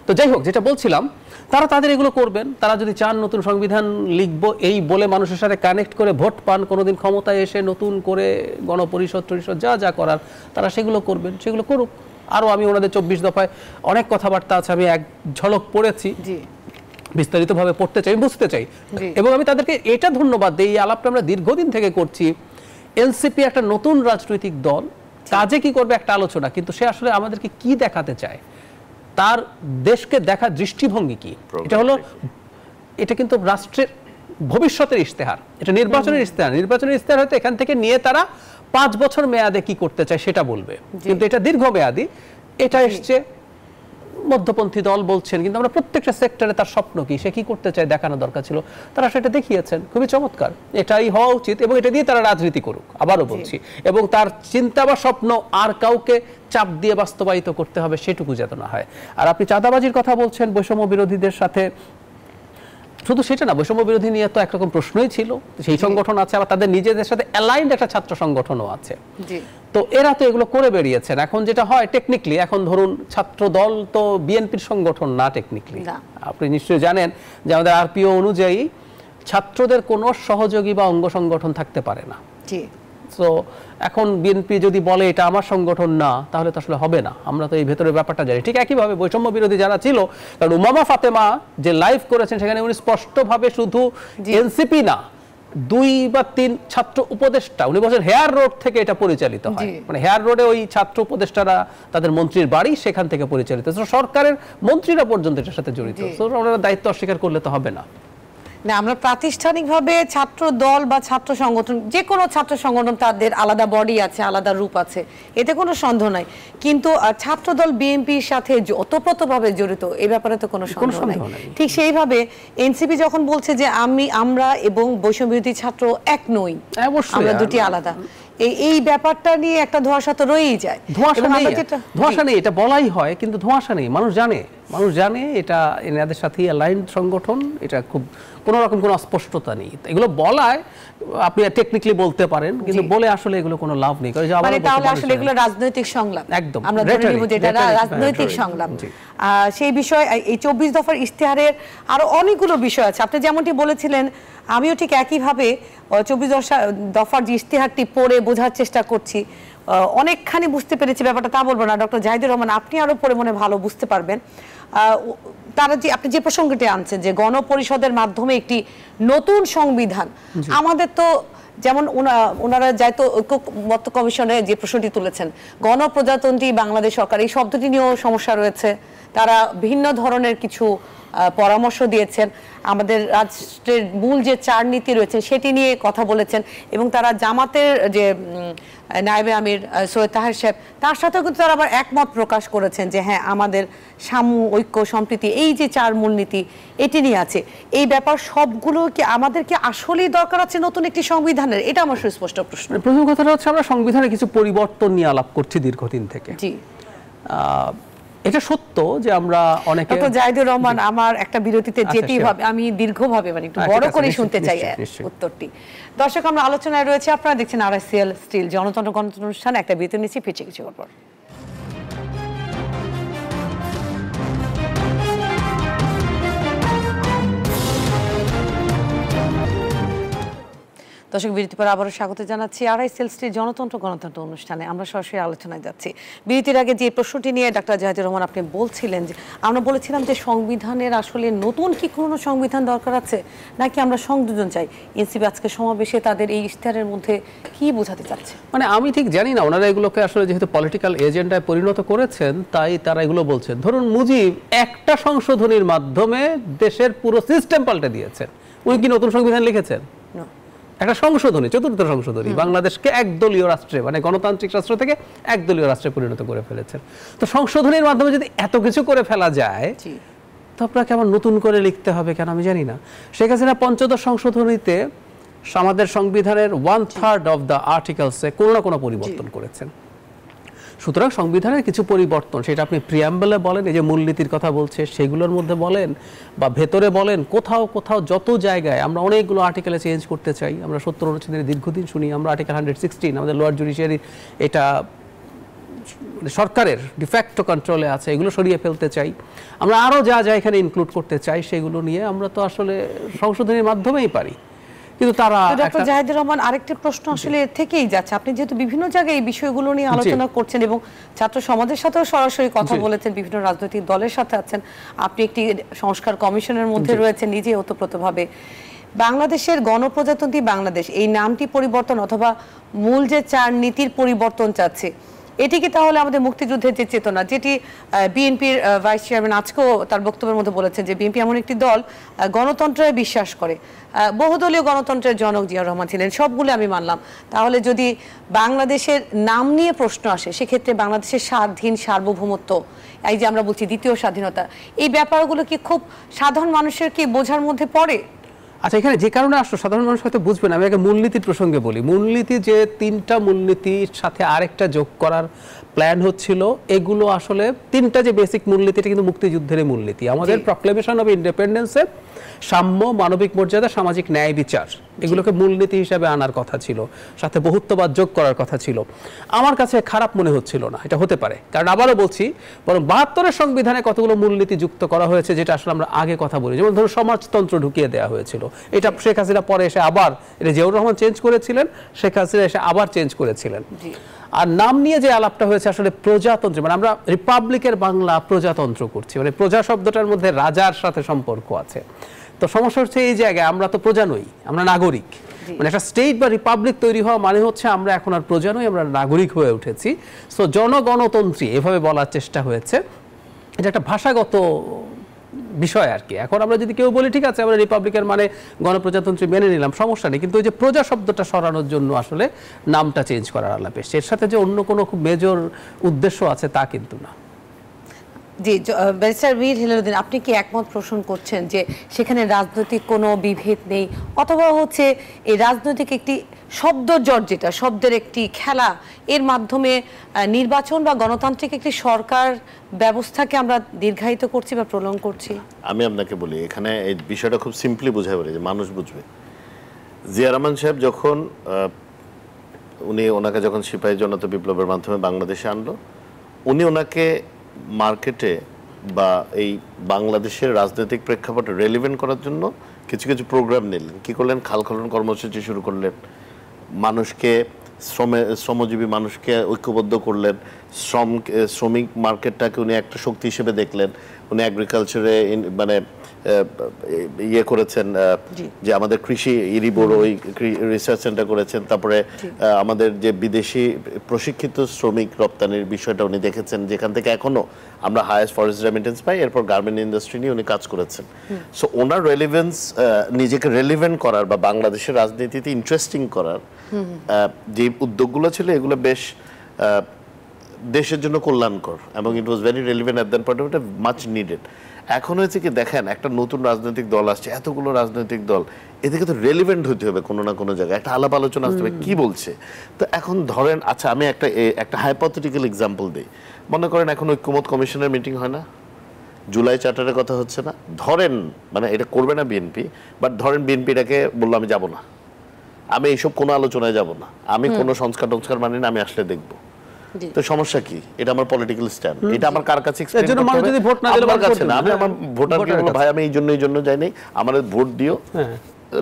তো যাই হোক, যেটা বলছিলাম, তারা তাদের এগুলো করবেন। তারা যদি চান নতুন সংবিধান লিখবো এই বলে মানুষের সাথে কানেক্ট করে ভোট পান, কোনোদিন ক্ষমতায় এসে নতুন করে গণপরিষদ টরিষদ যা করার তারা সেগুলো করবেন, সেগুলো করুক। আরও আমি ওনাদের 24 দফায় অনেক কথাবার্তা আছে, আমি এক ঝলক পড়েছি, বিস্তারিতভাবে পড়তে চাই, বুঝতে চাই, এবং আমি তাদেরকে এটা ধন্যবাদ দিই। এই আলাপটা আমরা দীর্ঘদিন থেকে করছি। এনসিপি একটা নতুন রাজনৈতিক দল, কাজে কি করবে একটা আলোচনা, কিন্তু সে আসলে আমাদেরকে কি দেখাতে চায়, তার দেশকে দেখার দৃষ্টিভঙ্গি কি, এটা হলো, এটা কিন্তু রাষ্ট্রের ভবিষ্যতের ইশতেহার, এটা নির্বাচনের ইশতেহার। নির্বাচনের ইশতেহার হয়তো এখান থেকে নিয়ে তারা 5 বছর মেয়াদে কি করতে চায় সেটা বলবে, কিন্তু এটা দীর্ঘমেয়াদী। এটা এসছে মধ্যপন্থী দল বলছেন, কিন্তু আমরা প্রত্যেকটা সেক্টরে তার স্বপ্ন কি, সে কি করতে চায় দেখানো দরকার ছিল, তারা সেটা দেখিয়েছেন, খুবই চমৎকার। এটাই হওয়া উচিত এবং এটা দিয়ে তারা রাজনীতি করুক, আবারও বলছি, এবং তার চিন্তা বা স্বপ্ন আর কাউকে চাপ দিয়ে বাস্তবায়িত করতে হবে সেটুকু যাতে না হয়। আর আপনি চাঁদাবাজির কথা বলছেন, বৈষম্য বিরোধীদের সাথে, শুধু সেটা না, বৈষম্য বিরোধী নিয়ে তো একরকম প্রশ্নই ছিল, সেই সংগঠন আছে, আবার তাদের নিজেদের সাথে অ্যালাইন্ড একটা ছাত্র সংগঠনও আছে, তো এরা তো এগুলো করে বেরিয়েছেন। এখন যেটা হয় টেকনিক্যালি, এখন ধরুন ছাত্র দল তো বিএনপির সংগঠন না টেকনিক্যালি, আপনি নিশ্চয়ই জানেন যে আমাদের আরপিও অনুযায়ী ছাত্রদের কোনো সহযোগী বা অঙ্গ সংগঠন থাকতে পারে না। তো এখন বিএনপি যদি বলে এটা আমার সংগঠন না, তাহলে তো আসলে হবে না, আমরা তো এই ভেতরের ব্যাপারটা জানি। ঠিক একইভাবে বৈষম্য বিরোধী যারা ছিল, কারণ উমামা ফাতেমা যে লাইভ করেছেন সেখানে উনি স্পষ্টভাবে শুধু এনসিপি না, 2 বা 3 ছাত্র উপদেষ্টা, উনি বলছেন হেয়ার রোড থেকে এটা পরিচালিত হয়, মানে হেয়ার রোডে ওই ছাত্র উপদেষ্টারা তাদের মন্ত্রীর বাড়ি, সেখান থেকে পরিচালিত, সরকারের মন্ত্রীরা পর্যন্ত এটার সাথে জড়িত। ওনারা দায়িত্ব অস্বীকার করলে তো হবে না। না, আমরা প্রাতিষ্ঠানিকভাবে ছাত্র দল বা ছাত্র সংগঠন, যে কোনো ছাত্র সংগঠন তাদের আলাদা বডি আছে, আলাদা রূপ আছে, এতে কোনো সন্দেহ নাই, কিন্তু ছাত্র দল বিএনপির সাথে ওতপ্রোতভাবে জড়িত, এই ব্যাপারে তো কোনো সন্দেহ নাই। ঠিক সেইভাবে এনসিপি যখন বলছে যে আমরা এবং বৈষম্য বিরোধী ছাত্র এক নই, আমরা দুটি আলাদা, এই ব্যাপারটা নিয়ে একটা ধোঁয়াশা তো রয়েই যায়। ধোঁয়াশা নেই, এটা বলাই হয়, কিন্তু ধোঁয়াশা নেই, মানুষ জানে এটা এনাদের সাথে অ্যালাইন্ড সংগঠন, এটা খুব কোনো রকম কোনো অস্পষ্টতা নেই। এগুলো বলায় আপনি টেকনিক্যালি বলতে পারেন, কিন্তু বলে আসলে এগুলো কোনো লাভ নেই, মানে তাহলে আসলে এগুলো রাজনৈতিক সংলাপ, একদম আমরা ধরে নিব যে এটা রাজনৈতিক সংলাপ। সেই বিষয় এই 24 দফার ইশতেহারের আরো অনেকগুলো বিষয় আছে। আপনি যেমনটি বলেছিলেন, আমিও ঠিক একইভাবে 24 দফার যে ইশতেহারটি পড়ে বোঝার চেষ্টা করছি, অনেকখানি বুঝতে পেরেছি ব্যাপারটা, তা বলবো না। ডক্টর জাহিদুর রহমান, আপনি আরো পড়ে মনে ভালো বুঝতে পারবেন। তারা যে আপনি যে প্রসঙ্গটি আনছেন যে গণপরিষদের মাধ্যমে একটি নতুন সংবিধান, আমাদের তো যেমন ওনারা যাইতো ঐক্যমত্য কমিশনে যে প্রশ্নটি তুলেছেন, গণপ্রজাতন্ত্রী বাংলাদেশ সরকার, এই শব্দটি নিয়েও সমস্যা রয়েছে। তারা ভিন্ন ধরনের কিছু পরামর্শ দিয়েছেন, আমাদের রাষ্ট্রের মূল যে 4 নীতি রয়েছে সেটি নিয়ে কথা বলেছেন, এবং তারা জামাতের যে নায়েবে আমির সৈয়দ তাহের সাহেব, তার সাথেও কিন্তু তারা আবার একমত প্রকাশ করেছেন যে হ্যাঁ, আমাদের সাম্য, ঐক্য, সম্প্রীতি, এই যে 4 মূলনীতি এটি নিয়ে আছে। এই ব্যাপার সবগুলো কি আমাদের কি আসলেই দরকার আছে নতুন একটি সংবিধানের? এটা আমার সুস্পষ্ট প্রশ্ন। প্রথম কথাটা হচ্ছে আমরা সংবিধানে কিছু পরিবর্তন নিয়ে আলাপ করছি দীর্ঘদিন থেকে। জি, এটা সত্য যে আমরা অনেকে। ডক্টর জাহিদুর রহমান, আমার একটা বিরতিতে যেতেই হবে, আমি দীর্ঘভাবে মানে একটু বড় করে শুনতে চাই উত্তরটি। দর্শক, আমরা আলোচনায় রয়েছে, আপনারা দেখছেন RICL স্টিল জনতন্ত্র গণতন্ত্র অনুষ্ঠান। একটা বিরতি নিচ্ছি, ফিরছি কিছু পর। দর্শক, বিরতির পর আবারও স্বাগত জানাচ্ছি RICL স্টিল জনতন্ত্র গণতন্ত্র অনুষ্ঠানে। আমরা সরাসরি আলোচনায় যাচ্ছি। বিরতির আগে যে প্রশ্নটি নিয়ে ডক্টর জাহিদুর রহমান আপনি বলছিলেন, যে আমরা বলেছিলাম যে সংবিধানের আসলে নতুন কি কোনো সংবিধান দরকার আছে, নাকি আমরা সংযোজন চাই? এনসিপি আজকে সমাবেশে তাদের এই ইশতেহারের মধ্যে কি বোঝাতে চাচ্ছে? মানে আমি ঠিক জানি না, ওনারা এগুলোকে আসলে যেহেতু পলিটিক্যাল এজেন্ডায় পরিণত করেছেন, তাই তারা এগুলো বলছেন। ধরুন, মুজিব একটা সংশোধনীর মাধ্যমে দেশের পুরো সিস্টেম পাল্টে দিয়েছেন। উনি কি নতুন সংবিধান লিখেছেন? একটা সংশোধনী, 4th সংশোধনী, বাংলাদেশকে একদলীয় রাষ্ট্রে, মানে গণতান্ত্রিক রাষ্ট্র থেকে একদলীয় রাষ্ট্রে পরিণত করে ফেলেছেন। তো সংশোধনীর মাধ্যমে যদি এত কিছু করে ফেলা যায়, তো আপনাকে আবার নতুন করে লিখতে হবে কেন আমি জানি না। শেখ হাসিনা 5th সংশোধনীতে আমাদের সংবিধানের 1/3 অফ দ্য আর্টিকেলসে কোনো না কোনো পরিবর্তন করেছেন। সুতরাং সংবিধানের কিছু পরিবর্তন, সেটা আপনি প্রিয়াম্বলে বলেন, এই যে মূলনীতির কথা বলছে সেগুলোর মধ্যে বলেন, বা ভেতরে বলেন, কোথাও কোথাও যত জায়গায় আমরা অনেকগুলো আর্টিকেলে চেঞ্জ করতে চাই। আমরা 70 অনুচ্ছেদের দীর্ঘদিন শুনি, আমরা আর্টিকেল 116, আমাদের লোয়ার জুডিশিয়ারি, এটা সরকারের ডিফ্যাক্টো কন্ট্রোলে আছে, এগুলো সরিয়ে ফেলতে চাই। আমরা আরও যা যা এখানে ইনক্লুড করতে চাই সেগুলো নিয়ে আমরা তো আসলে সংশোধনের মাধ্যমেই পারি। কিন্তু তারা ডক্টর জাহিদুর রহমান, আরেকটি প্রশ্ন আসলে এর থেকেই যাচ্ছে। আপনি যেহেতু বিভিন্ন জায়গায় এই বিষয়গুলো নিয়ে আলোচনা করছেন এবং ছাত্র সমাজের সাথেও সরাসরি কথা বলেছেন, বিভিন্ন রাজনৈতিক দলের সাথে আছেন, আপনি একটি সংস্কার কমিশনের মধ্যে রয়েছেন নিজে ওতপ্রোতভাবে, বাংলাদেশের গণপ্রজাতন্ত্রী বাংলাদেশ এই নামটি পরিবর্তন অথবা মূল যে 4 নীতির পরিবর্তন চাচ্ছে, এটি কি তাহলে আমাদের মুক্তিযুদ্ধের যে চেতনা, যেটি বিএনপির ভাইস চেয়ারম্যান আজকেও তার বক্তব্যের মধ্যে বলেছেন যে বিএনপি এমন একটি দল গণতন্ত্রে বিশ্বাস করে, বহুদলীয় গণতন্ত্রের জনক জিয়াউর রহমান ছিলেন, সবগুলো আমি মানলাম। তাহলে যদি বাংলাদেশের নাম নিয়ে প্রশ্ন আসে, সেক্ষেত্রে বাংলাদেশের স্বাধীন সার্বভৌমত্ব, এই যে আমরা বলছি দ্বিতীয় স্বাধীনতা, এই ব্যাপারগুলো কি খুব সাধারণ মানুষের কি বোঝার মধ্যে পড়ে? আচ্ছা, এখানে যে কারণে আসলে সাধারণ মানুষ হয়তো বুঝবে না, আমি আগে মূলনীতির প্রসঙ্গে বলি। মূলনীতি যে 3টা মূলনীতির সাথে আরেকটা যোগ করার প্ল্যান হচ্ছিল, এগুলো আসলে 3টা যে বেসিক মূলনীতিটা কিন্তু মুক্তিযুদ্ধের মূলনীতি। আমাদের প্রক্লেমেশন অফ ইন্ডিপেন্ডেন্সে সাম্য, মানবিক মর্যাদা, সামাজিক ন্যায় বিচার, এগুলোকে মূলনীতি হিসাবে আনার কথা ছিল, সাথে বহুত্ববাদ যোগ করার কথা ছিল। আমার কাছে খারাপ মনে হচ্ছিল না, এটা হতে পারে, কারণ আবারও বলছি, বরং 72-এর সংবিধানে কতগুলো মূলনীতি যুক্ত করা হয়েছে যেটা আসলে আমরা আগে কথা বলি। যেমন ধরুন, সমাজতন্ত্র ঢুকিয়ে দেওয়া হয়েছিল, এটা শেখ হাসিনা পরে এসে আবার, এটা জিয়াউর রহমান চেঞ্জ করেছিলেন, শেখ হাসিনা এসে আবার চেঞ্জ করেছিলেন। আর নাম নিয়ে যে আলাপটা হয়েছে আসলে প্রজাতন্ত্র, মানে আমরা রিপাবলিকের বাংলা প্রজাতন্ত্র করছি, মানে প্রজা শব্দটার মধ্যে রাজার সাথে সম্পর্ক আছে। তো সমস্যা হচ্ছে এই জায়গায় আমরা তো প্রজা নই, আমরা নাগরিক। মানে একটা স্টেট বা রিপাবলিক তৈরি হওয়া মানে হচ্ছে আমরা এখন আর প্রজা নই, আমরা নাগরিক হয়ে উঠেছি। সো জনগণতন্ত্রী এভাবে বলার চেষ্টা হয়েছে, এটা একটা ভাষাগত বিষয় আর কি। এখন আমরা যদি কেউ বলি ঠিক আছে আমরা রিপাবলিকের মানে গণপ্রজাতন্ত্রী মেনে নিলাম, সমস্যা নেই, কিন্তু ওই যে প্রজা শব্দটা সরানোর জন্য আসলে নামটা চেঞ্জ করার আলাপ এসছে। এর সাথে যে অন্য কোনো খুব মেজর উদ্দেশ্য আছে তা কিন্তু না। জি, ব্যারিস্টার মীর হেলালুদ্দিন, আপনি কি একমত পোষণ করছেন যে সেখানে রাজনৈতিক কোনো বিভেদ নেই, অথবা হচ্ছে এই রাজনৈতিক একটি শব্দ জর্জেটা, শব্দের একটি খেলা, এর মাধ্যমে নির্বাচন বা গণতান্ত্রিক একটি সরকার ব্যবস্থাকে আমরা দীর্ঘায়িত করছি বা প্রলং করছি? আমি আপনাকে বলি, এখানে এই বিষয়টা খুব সিম্পলি বোঝাই বলে যে মানুষ বুঝবে। জিয়া রহমান সাহেব যখন ওনাকে যখন সিপাহী জনতা বিপ্লবের মাধ্যমে বাংলাদেশে আনলো, উনি ওনাকে মার্কেটে বা এই বাংলাদেশের রাজনৈতিক প্রেক্ষাপট রেলিভেন্ট করার জন্য কিছু কিছু প্রোগ্রাম নিলেন। কি করলেন? খাল খনন কর্মসূচি শুরু করলেন, মানুষকে শ্রমজীবী মানুষকে ঐক্যবদ্ধ করলেন, শ্রমিক মার্কেটটাকে উনি একটা শক্তি হিসেবে দেখলেন। উনি এগ্রিকালচারে মানে ইয়ে করেছেন, যে আমাদের কৃষি ইরিবোর ওই রিসার্চ সেন্টার করেছেন। তারপরে আমাদের যে বিদেশি প্রশিক্ষিত শ্রমিক রপ্তানির বিষয়টা উনি দেখেছেন, যেখান থেকে এখনো আমরা হাইয়েস্ট ফরেস্ট রেমিটেন্স পাই। এরপর গার্মেন্ট ইন্ডাস্ট্রি নিয়ে উনি কাজ করেছেন। সো ওনার রেলিভেন্স, নিজেকে রেলিভেন্ট করার বা বাংলাদেশের রাজনীতিতে ইন্টারেস্টিং করার যে উদ্যোগগুলো ছিল, এগুলো বেশ দেশের জন্য কল্যাণকর এবং it was very relevant at that point, এটা মাচ নিডেড। এখন হয়েছে কি, দেখেন একটা নতুন রাজনৈতিক দল আসছে, এতগুলো রাজনৈতিক দল, এদিকে তো রেলিভেন্ট হতে হবে কোনো না কোনো জায়গায়, একটা আলাপ আলোচনা আসতে হবে কি বলছে। তো এখন ধরেন, আচ্ছা আমি একটা হাইপোথেটিক্যাল এক্সাম্পল দিই। মনে করেন এখন ঐক্যমত কমিশনের মিটিং হয় না, জুলাই চার্টারের কথা হচ্ছে না, ধরেন মানে এটা করবে না বিএনপি, বাট ধরেন বিএনপিটাকে বললো আমি যাব না, আমি এইসব কোনো আলোচনায় যাব না, আমি কোনো সংস্কার টংস্কার মানি না, আমি আসলে দেখবো। তো সমস্যা কি? এটা আমার পলিটিক্যাল স্ট্যান্ড, এটা আমার কার কাছে এক্সপ্লেইন করতে হবে? যদি ভোট না দিলে আমার কাছে না, আমি আমার ভোটারকে বলবো ভাই আমি এই জন্য যাই নাই, আমার ভোট দিও।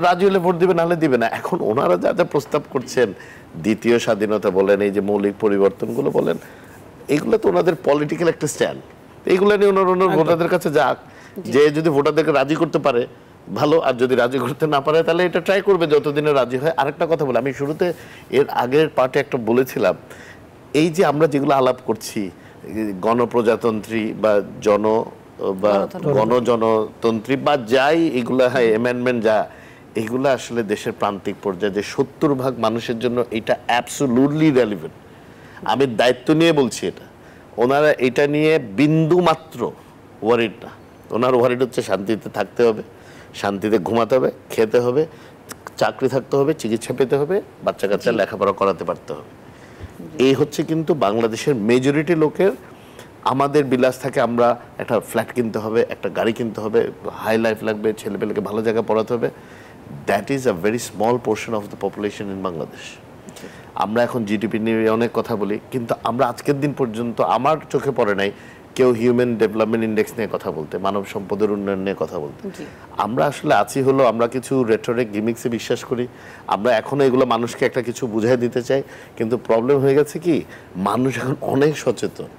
রাজি হলে ভোট দিবে, নাহলে দিবে না। এখন ওনারা যাতে প্রস্তাব করছেন, দ্বিতীয় স্বাধীনতা বলেন, এই যে মৌলিক পরিবর্তনগুলো বলেন, এগুলো তো ওনাদের পলিটিক্যাল একটা স্ট্যান্ড। এইগুলো নিয়ে ওনার ভোটারদের কাছে যাক, যে যদি ভোটারদেরকে রাজি করতে পারে ভালো, আর যদি রাজি করতে না পারে তাহলে এটা ট্রাই করবে যতদিনে রাজি হয়। আরেকটা কথা বলে, আমি শুরুতে এর আগের পার্টে একটা বলেছিলাম, এই যে আমরা যেগুলো আলাপ করছি, গণপ্রজাতন্ত্রী বা গণজনতন্ত্রী বা যাই এগুলা হয়, অ্যামেন্ডমেন্ট যা, এগুলো আসলে দেশের প্রান্তিক পর্যায়ে যে 70% মানুষের জন্য এটা অ্যাবসোলুটলি রেলিভেন্ট। আমি দায়িত্ব নিয়ে বলছি এটা। ওনারা এটা নিয়ে বিন্দু মাত্র ওয়ারিড না। ওনার ওয়ারিড হচ্ছে শান্তিতে থাকতে হবে, শান্তিতে ঘুমাতে হবে, খেতে হবে, চাকরি থাকতে হবে, চিকিৎসা পেতে হবে, বাচ্চা কাচ্চা লেখাপড়া করাতে পারতে হবে। এই হচ্ছে কিন্তু বাংলাদেশের মেজরিটি লোকের। আমাদের বিলাস থাকে, আমরা একটা ফ্ল্যাট কিনতে হবে, একটা গাড়ি কিনতে হবে, হাই লাইফ লাগবে, ছেলেপেলেকে ভালো জায়গায় পড়াতে হবে। That is a very small portion of the population in Bangladesh. আমরা এখন জিডিপি নিয়ে অনেক কথা বলি, কিন্তু আমরা আজকের দিন পর্যন্ত আমার চোখে পড়ে নাই কেউ হিউম্যান ডেভেলপমেন্ট ইন্ডেক্স নিয়ে কথা বলতে, মানব সম্পদের উন্নয়ন নিয়ে কথা বলতে। আমরা আসলে আছি হলো, আমরা কিছু রেটরিক গিমিক্সে বিশ্বাস করি, আমরা এখনো এগুলো মানুষকে একটা কিছু বুঝাই দিতে চাই। কিন্তু প্রবলেম হয়ে গেছে কি, মানুষ এখন অনেক সচেতন।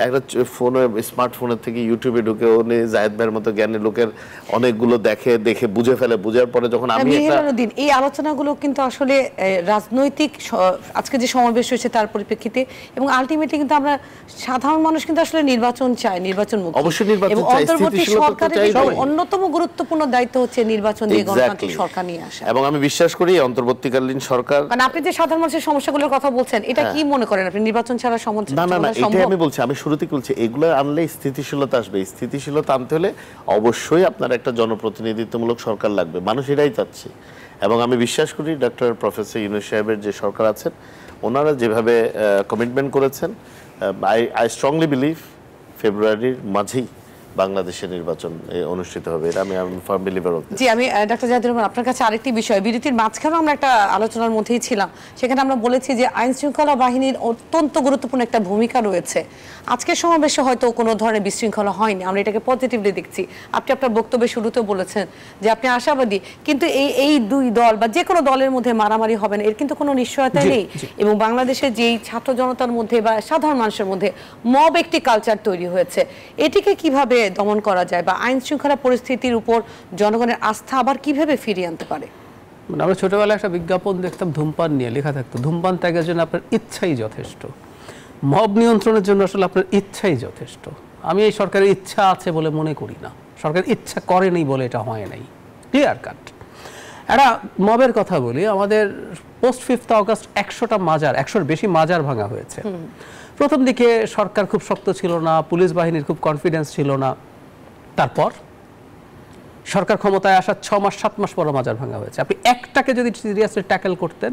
একটা ফোনে, স্মার্টফোনের থেকে ইউটিউবে ঢুকে উনি জায়েদ ভাইয়ের মতো জ্ঞানী লোকের অনেকগুলো দেখে বুঝে ফেলে। বুঝার পরে যখন আমি এই আলোচনাগুলো কিন্তু আসলে রাজনৈতিক আজকে যে সমাবেশ হয়েছে তার পরিপ্রেক্ষিতে, এবং আলটিমেটলি কিন্তু আমরা সাধারণ মানুষ কিন্তু আসলে নির্বাচন চাই, নির্বাচন মুখী। অবশ্যই নির্বাচন চাই, অন্তর্বর্তী সরকারের অন্যতম গুরুত্বপূর্ণ দায়িত্ব হচ্ছে নির্বাচন দিয়ে গণতান্ত্রিক সরকার নিয়ে আসা। এবং আমি বিশ্বাস করি অন্তর্বর্তীকালীন সরকার, মানে আপনি যে সাধারণ মানুষের সমস্যাগুলোর কথা বলছেন, এটা কি মনে করেন আপনি নির্বাচন ছাড়া সমাধান? না, এটাই আমি বলছি, আমি শুরুতে বলছি এগুলো আনলে স্থিতিশীলতা আসবে। স্থিতিশীলতা আনতে হলে অবশ্যই আপনার একটা জনপ্রতিনিধিত্বমূলক সরকার লাগবে, মানুষ এটাই চাচ্ছে। এবং আমি বিশ্বাস করি ডক্টর প্রফেসর ইউনূস সাহেবের যে সরকার আছেন, ওনারা যেভাবে কমিটমেন্ট করেছেন, আই স্ট্রংলি বিলিভ ফেব্রুয়ারির মাঝেই বাংলাদেশের নির্বাচন অনুষ্ঠিত হবে। এটা আমি ফার্ম বিলিভার অফ দিস। জি, আমি ডক্টর জাহিদুর রহমান, আপনার কাছে আরেকটি বিষয়, বিরতির মাঝখানেও আমরা একটা আলোচনার মধ্যেই ছিলাম, সেখানে আমরা বলেছি যে আইন শৃঙ্খলা বাহিনীর অত্যন্ত গুরুত্বপূর্ণ একটা ভূমিকা রয়েছে। আজকের সমাবেশে হয়তো কোনো ধরনের বিশৃঙ্খলা হয়নি, আমরা এটাকে পজিটিভলি দেখছি। আপনি আপনার বক্তব্যে শুরুতেও বলেছেন যে আপনি আশাবাদী, কিন্তু এই দুই দল বা যে কোনো দলের মধ্যে মারামারি হবে না, এর কিন্তু কোনো নিশ্চয়তা নেই। এবং বাংলাদেশের যেই ছাত্র জনতার মধ্যে বা সাধারণ মানুষের মধ্যে মব একটি কালচার তৈরি হয়েছে, এটিকে কিভাবে দমন করা যায় বা আইন শৃঙ্খলা পরিস্থিতির উপর জনগণের আস্থা আবার কিভাবে ফিরিয়ে আনতে পারে? মানে আমরা ছোটবেলায় একটা বিজ্ঞাপন দেখতাম ধূমপান নিয়ে, লেখা থাকতো ধূমপান ত্যাগের জন্য আপনার ইচ্ছাই যথেষ্ট, মব নিয়ন্ত্রণের জন্য আসলে আপনার ইচ্ছাই যথেষ্ট। আমি এই সরকারের ইচ্ছা আছে বলে মনে করি না, সরকার ইচ্ছা করেনি বলে এটা হয় নাই, ক্লিয়ার কাট। একটা মবের কথা বলি, আমাদের পোস্ট 5 আগস্ট 100টা মাজার, 100-এর বেশি মাজার ভাঙা হয়েছে। প্রথম দিকে সরকার খুব শক্ত ছিল না, পুলিশ বাহিনীর খুব কনফিডেন্স ছিল না। তারপর সরকার ক্ষমতায় আসার 6 মাস 7 মাস পর মাজার ভাঙা হয়েছে। আপনি একটাকে যদি সিরিয়াসলি ট্যাকেল করতেন,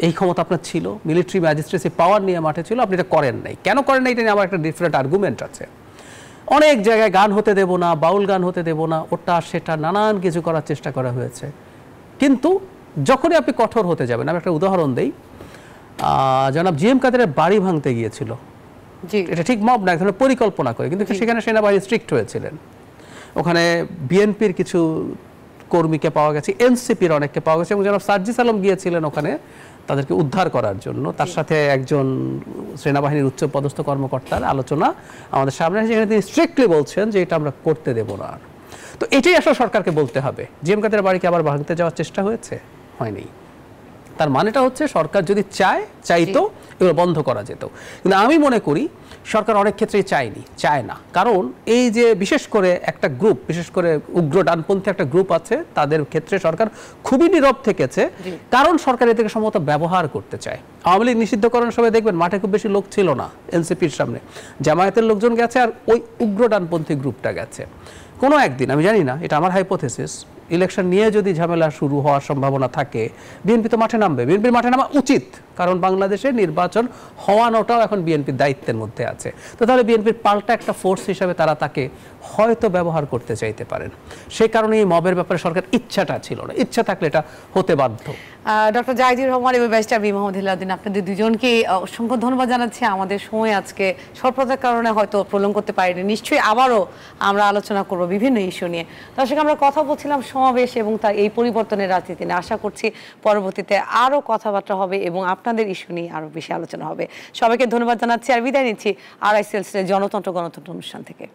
এই ক্ষমতা আপনার ছিল, মিলিটারি ম্যাজিস্ট্রেসি পাওয়ার নিয়ে মাঠে ছিল, আপনি এটা করেন নাই। কেন করেন নাই এটা নিয়ে আমার একটা ডিফারেন্ট আর্গুমেন্ট আছে। অনেক জায়গায় গান হতে দেব না, বাউল গান হতে দেব না, ওটা সেটা নানান কিছু করার চেষ্টা করা হয়েছে। কিন্তু যখনই আপনি কঠোর হতে যাবেন, আমি একটা উদাহরণ দেই, জনাব জিএম কাদেরের বাড়ি ভাঙতে গিয়েছিল জি। এটা ঠিক মব না, এক ধরনের পরিকল্পনা করে, কিন্তু সেখানে সেনাবাহিনী স্ট্রিক্ট হয়েছিলেন। ওখানে বিএনপির কিছু কর্মীকে পাওয়া গেছে, এনসিপির অনেককে পাওয়া গেছে, এবং জনাব সার্জিস আলম গিয়েছিলেন ওখানে তাদেরকে উদ্ধার করার জন্য। তার সাথে একজন সেনাবাহিনীর উচ্চ পদস্থ কর্মকর্তার আলোচনা আমাদের সামনে আছে, যেখানে তিনি স্ট্রিক্টলি বলছেন যে এটা আমরা করতে দেব না। তো এটাই আসলে সরকারকে বলতে হবে। জিএম কাদের বাড়িকে আবার ভাঙতে যাওয়ার চেষ্টা হয়েছে? হয়নি। তার মানেটা হচ্ছে সরকার যদি চাইতো এগুলো বন্ধ করা যেত, কিন্তু আমি মনে করি সরকার অনেক ক্ষেত্রেই চায় না। কারণ এই যে বিশেষ করে একটা গ্রুপ, বিশেষ করে উগ্র ডানপন্থী একটা গ্রুপ আছে, তাদের ক্ষেত্রে সরকার খুবই নীরব থেকেছে, কারণ সরকার এদেরকে সম্ভবত ব্যবহার করতে চায়। আওয়ামী লীগ নিষিদ্ধকরণের সময় দেখবেন মাঠে খুব বেশি লোক ছিল না এনসিপির সামনে, জামায়াতের লোকজন গেছে আর ওই উগ্র ডানপন্থী গ্রুপটা গেছে। কোনো একদিন, আমি জানি না, এটা আমার হাইপোথেসিস, ইলেকশন নিয়ে যদি ঝামেলা শুরু হওয়ার সম্ভাবনা থাকে, বিএনপি তো মাঠে নামবে। বিএনপির মাঠে নামা উচিত, কারণ বাংলাদেশে নির্বাচন হওয়ানোটাও এখন বিএনপির দায়িত্বের মধ্যে আছে। তো তাহলে বিএনপির পাল্টা একটা ফোর্স হিসাবে তারা তাকে হয়তো ব্যবহার করতে চাইতে পারেন। সেই কারণে এই মবের ব্যাপারে সরকার ইচ্ছাটা ছিল না, ইচ্ছা থাকলে এটা হতে বাধ্য। ডক্টর জাহিদুর রহমান এবং ব্যারিস্টার বি মোহাম্মদ হিলালুদ্দিন, আপনাদের দুজনকে অসংখ্য ধন্যবাদ জানাচ্ছি। আমাদের সময় আজকে স্বল্পতার কারণে হয়তো প্রলং করতে পারিনি, নিশ্চয়ই আবারও আমরা আলোচনা করব বিভিন্ন ইস্যু নিয়ে। দর্শক, আমরা কথা বলছিলাম সমাবেশ এবং তার এই পরিবর্তনের রাজনীতি নিয়ে। আশা করছি পরবর্তীতে আরও কথাবার্তা হবে এবং আপনাদের ইস্যু নিয়ে আরও বেশি আলোচনা হবে। সবাইকে ধন্যবাদ জানাচ্ছি আর বিদায় নিচ্ছি RICL's জনতন্ত্র গণতন্ত্র অনুষ্ঠান থেকে।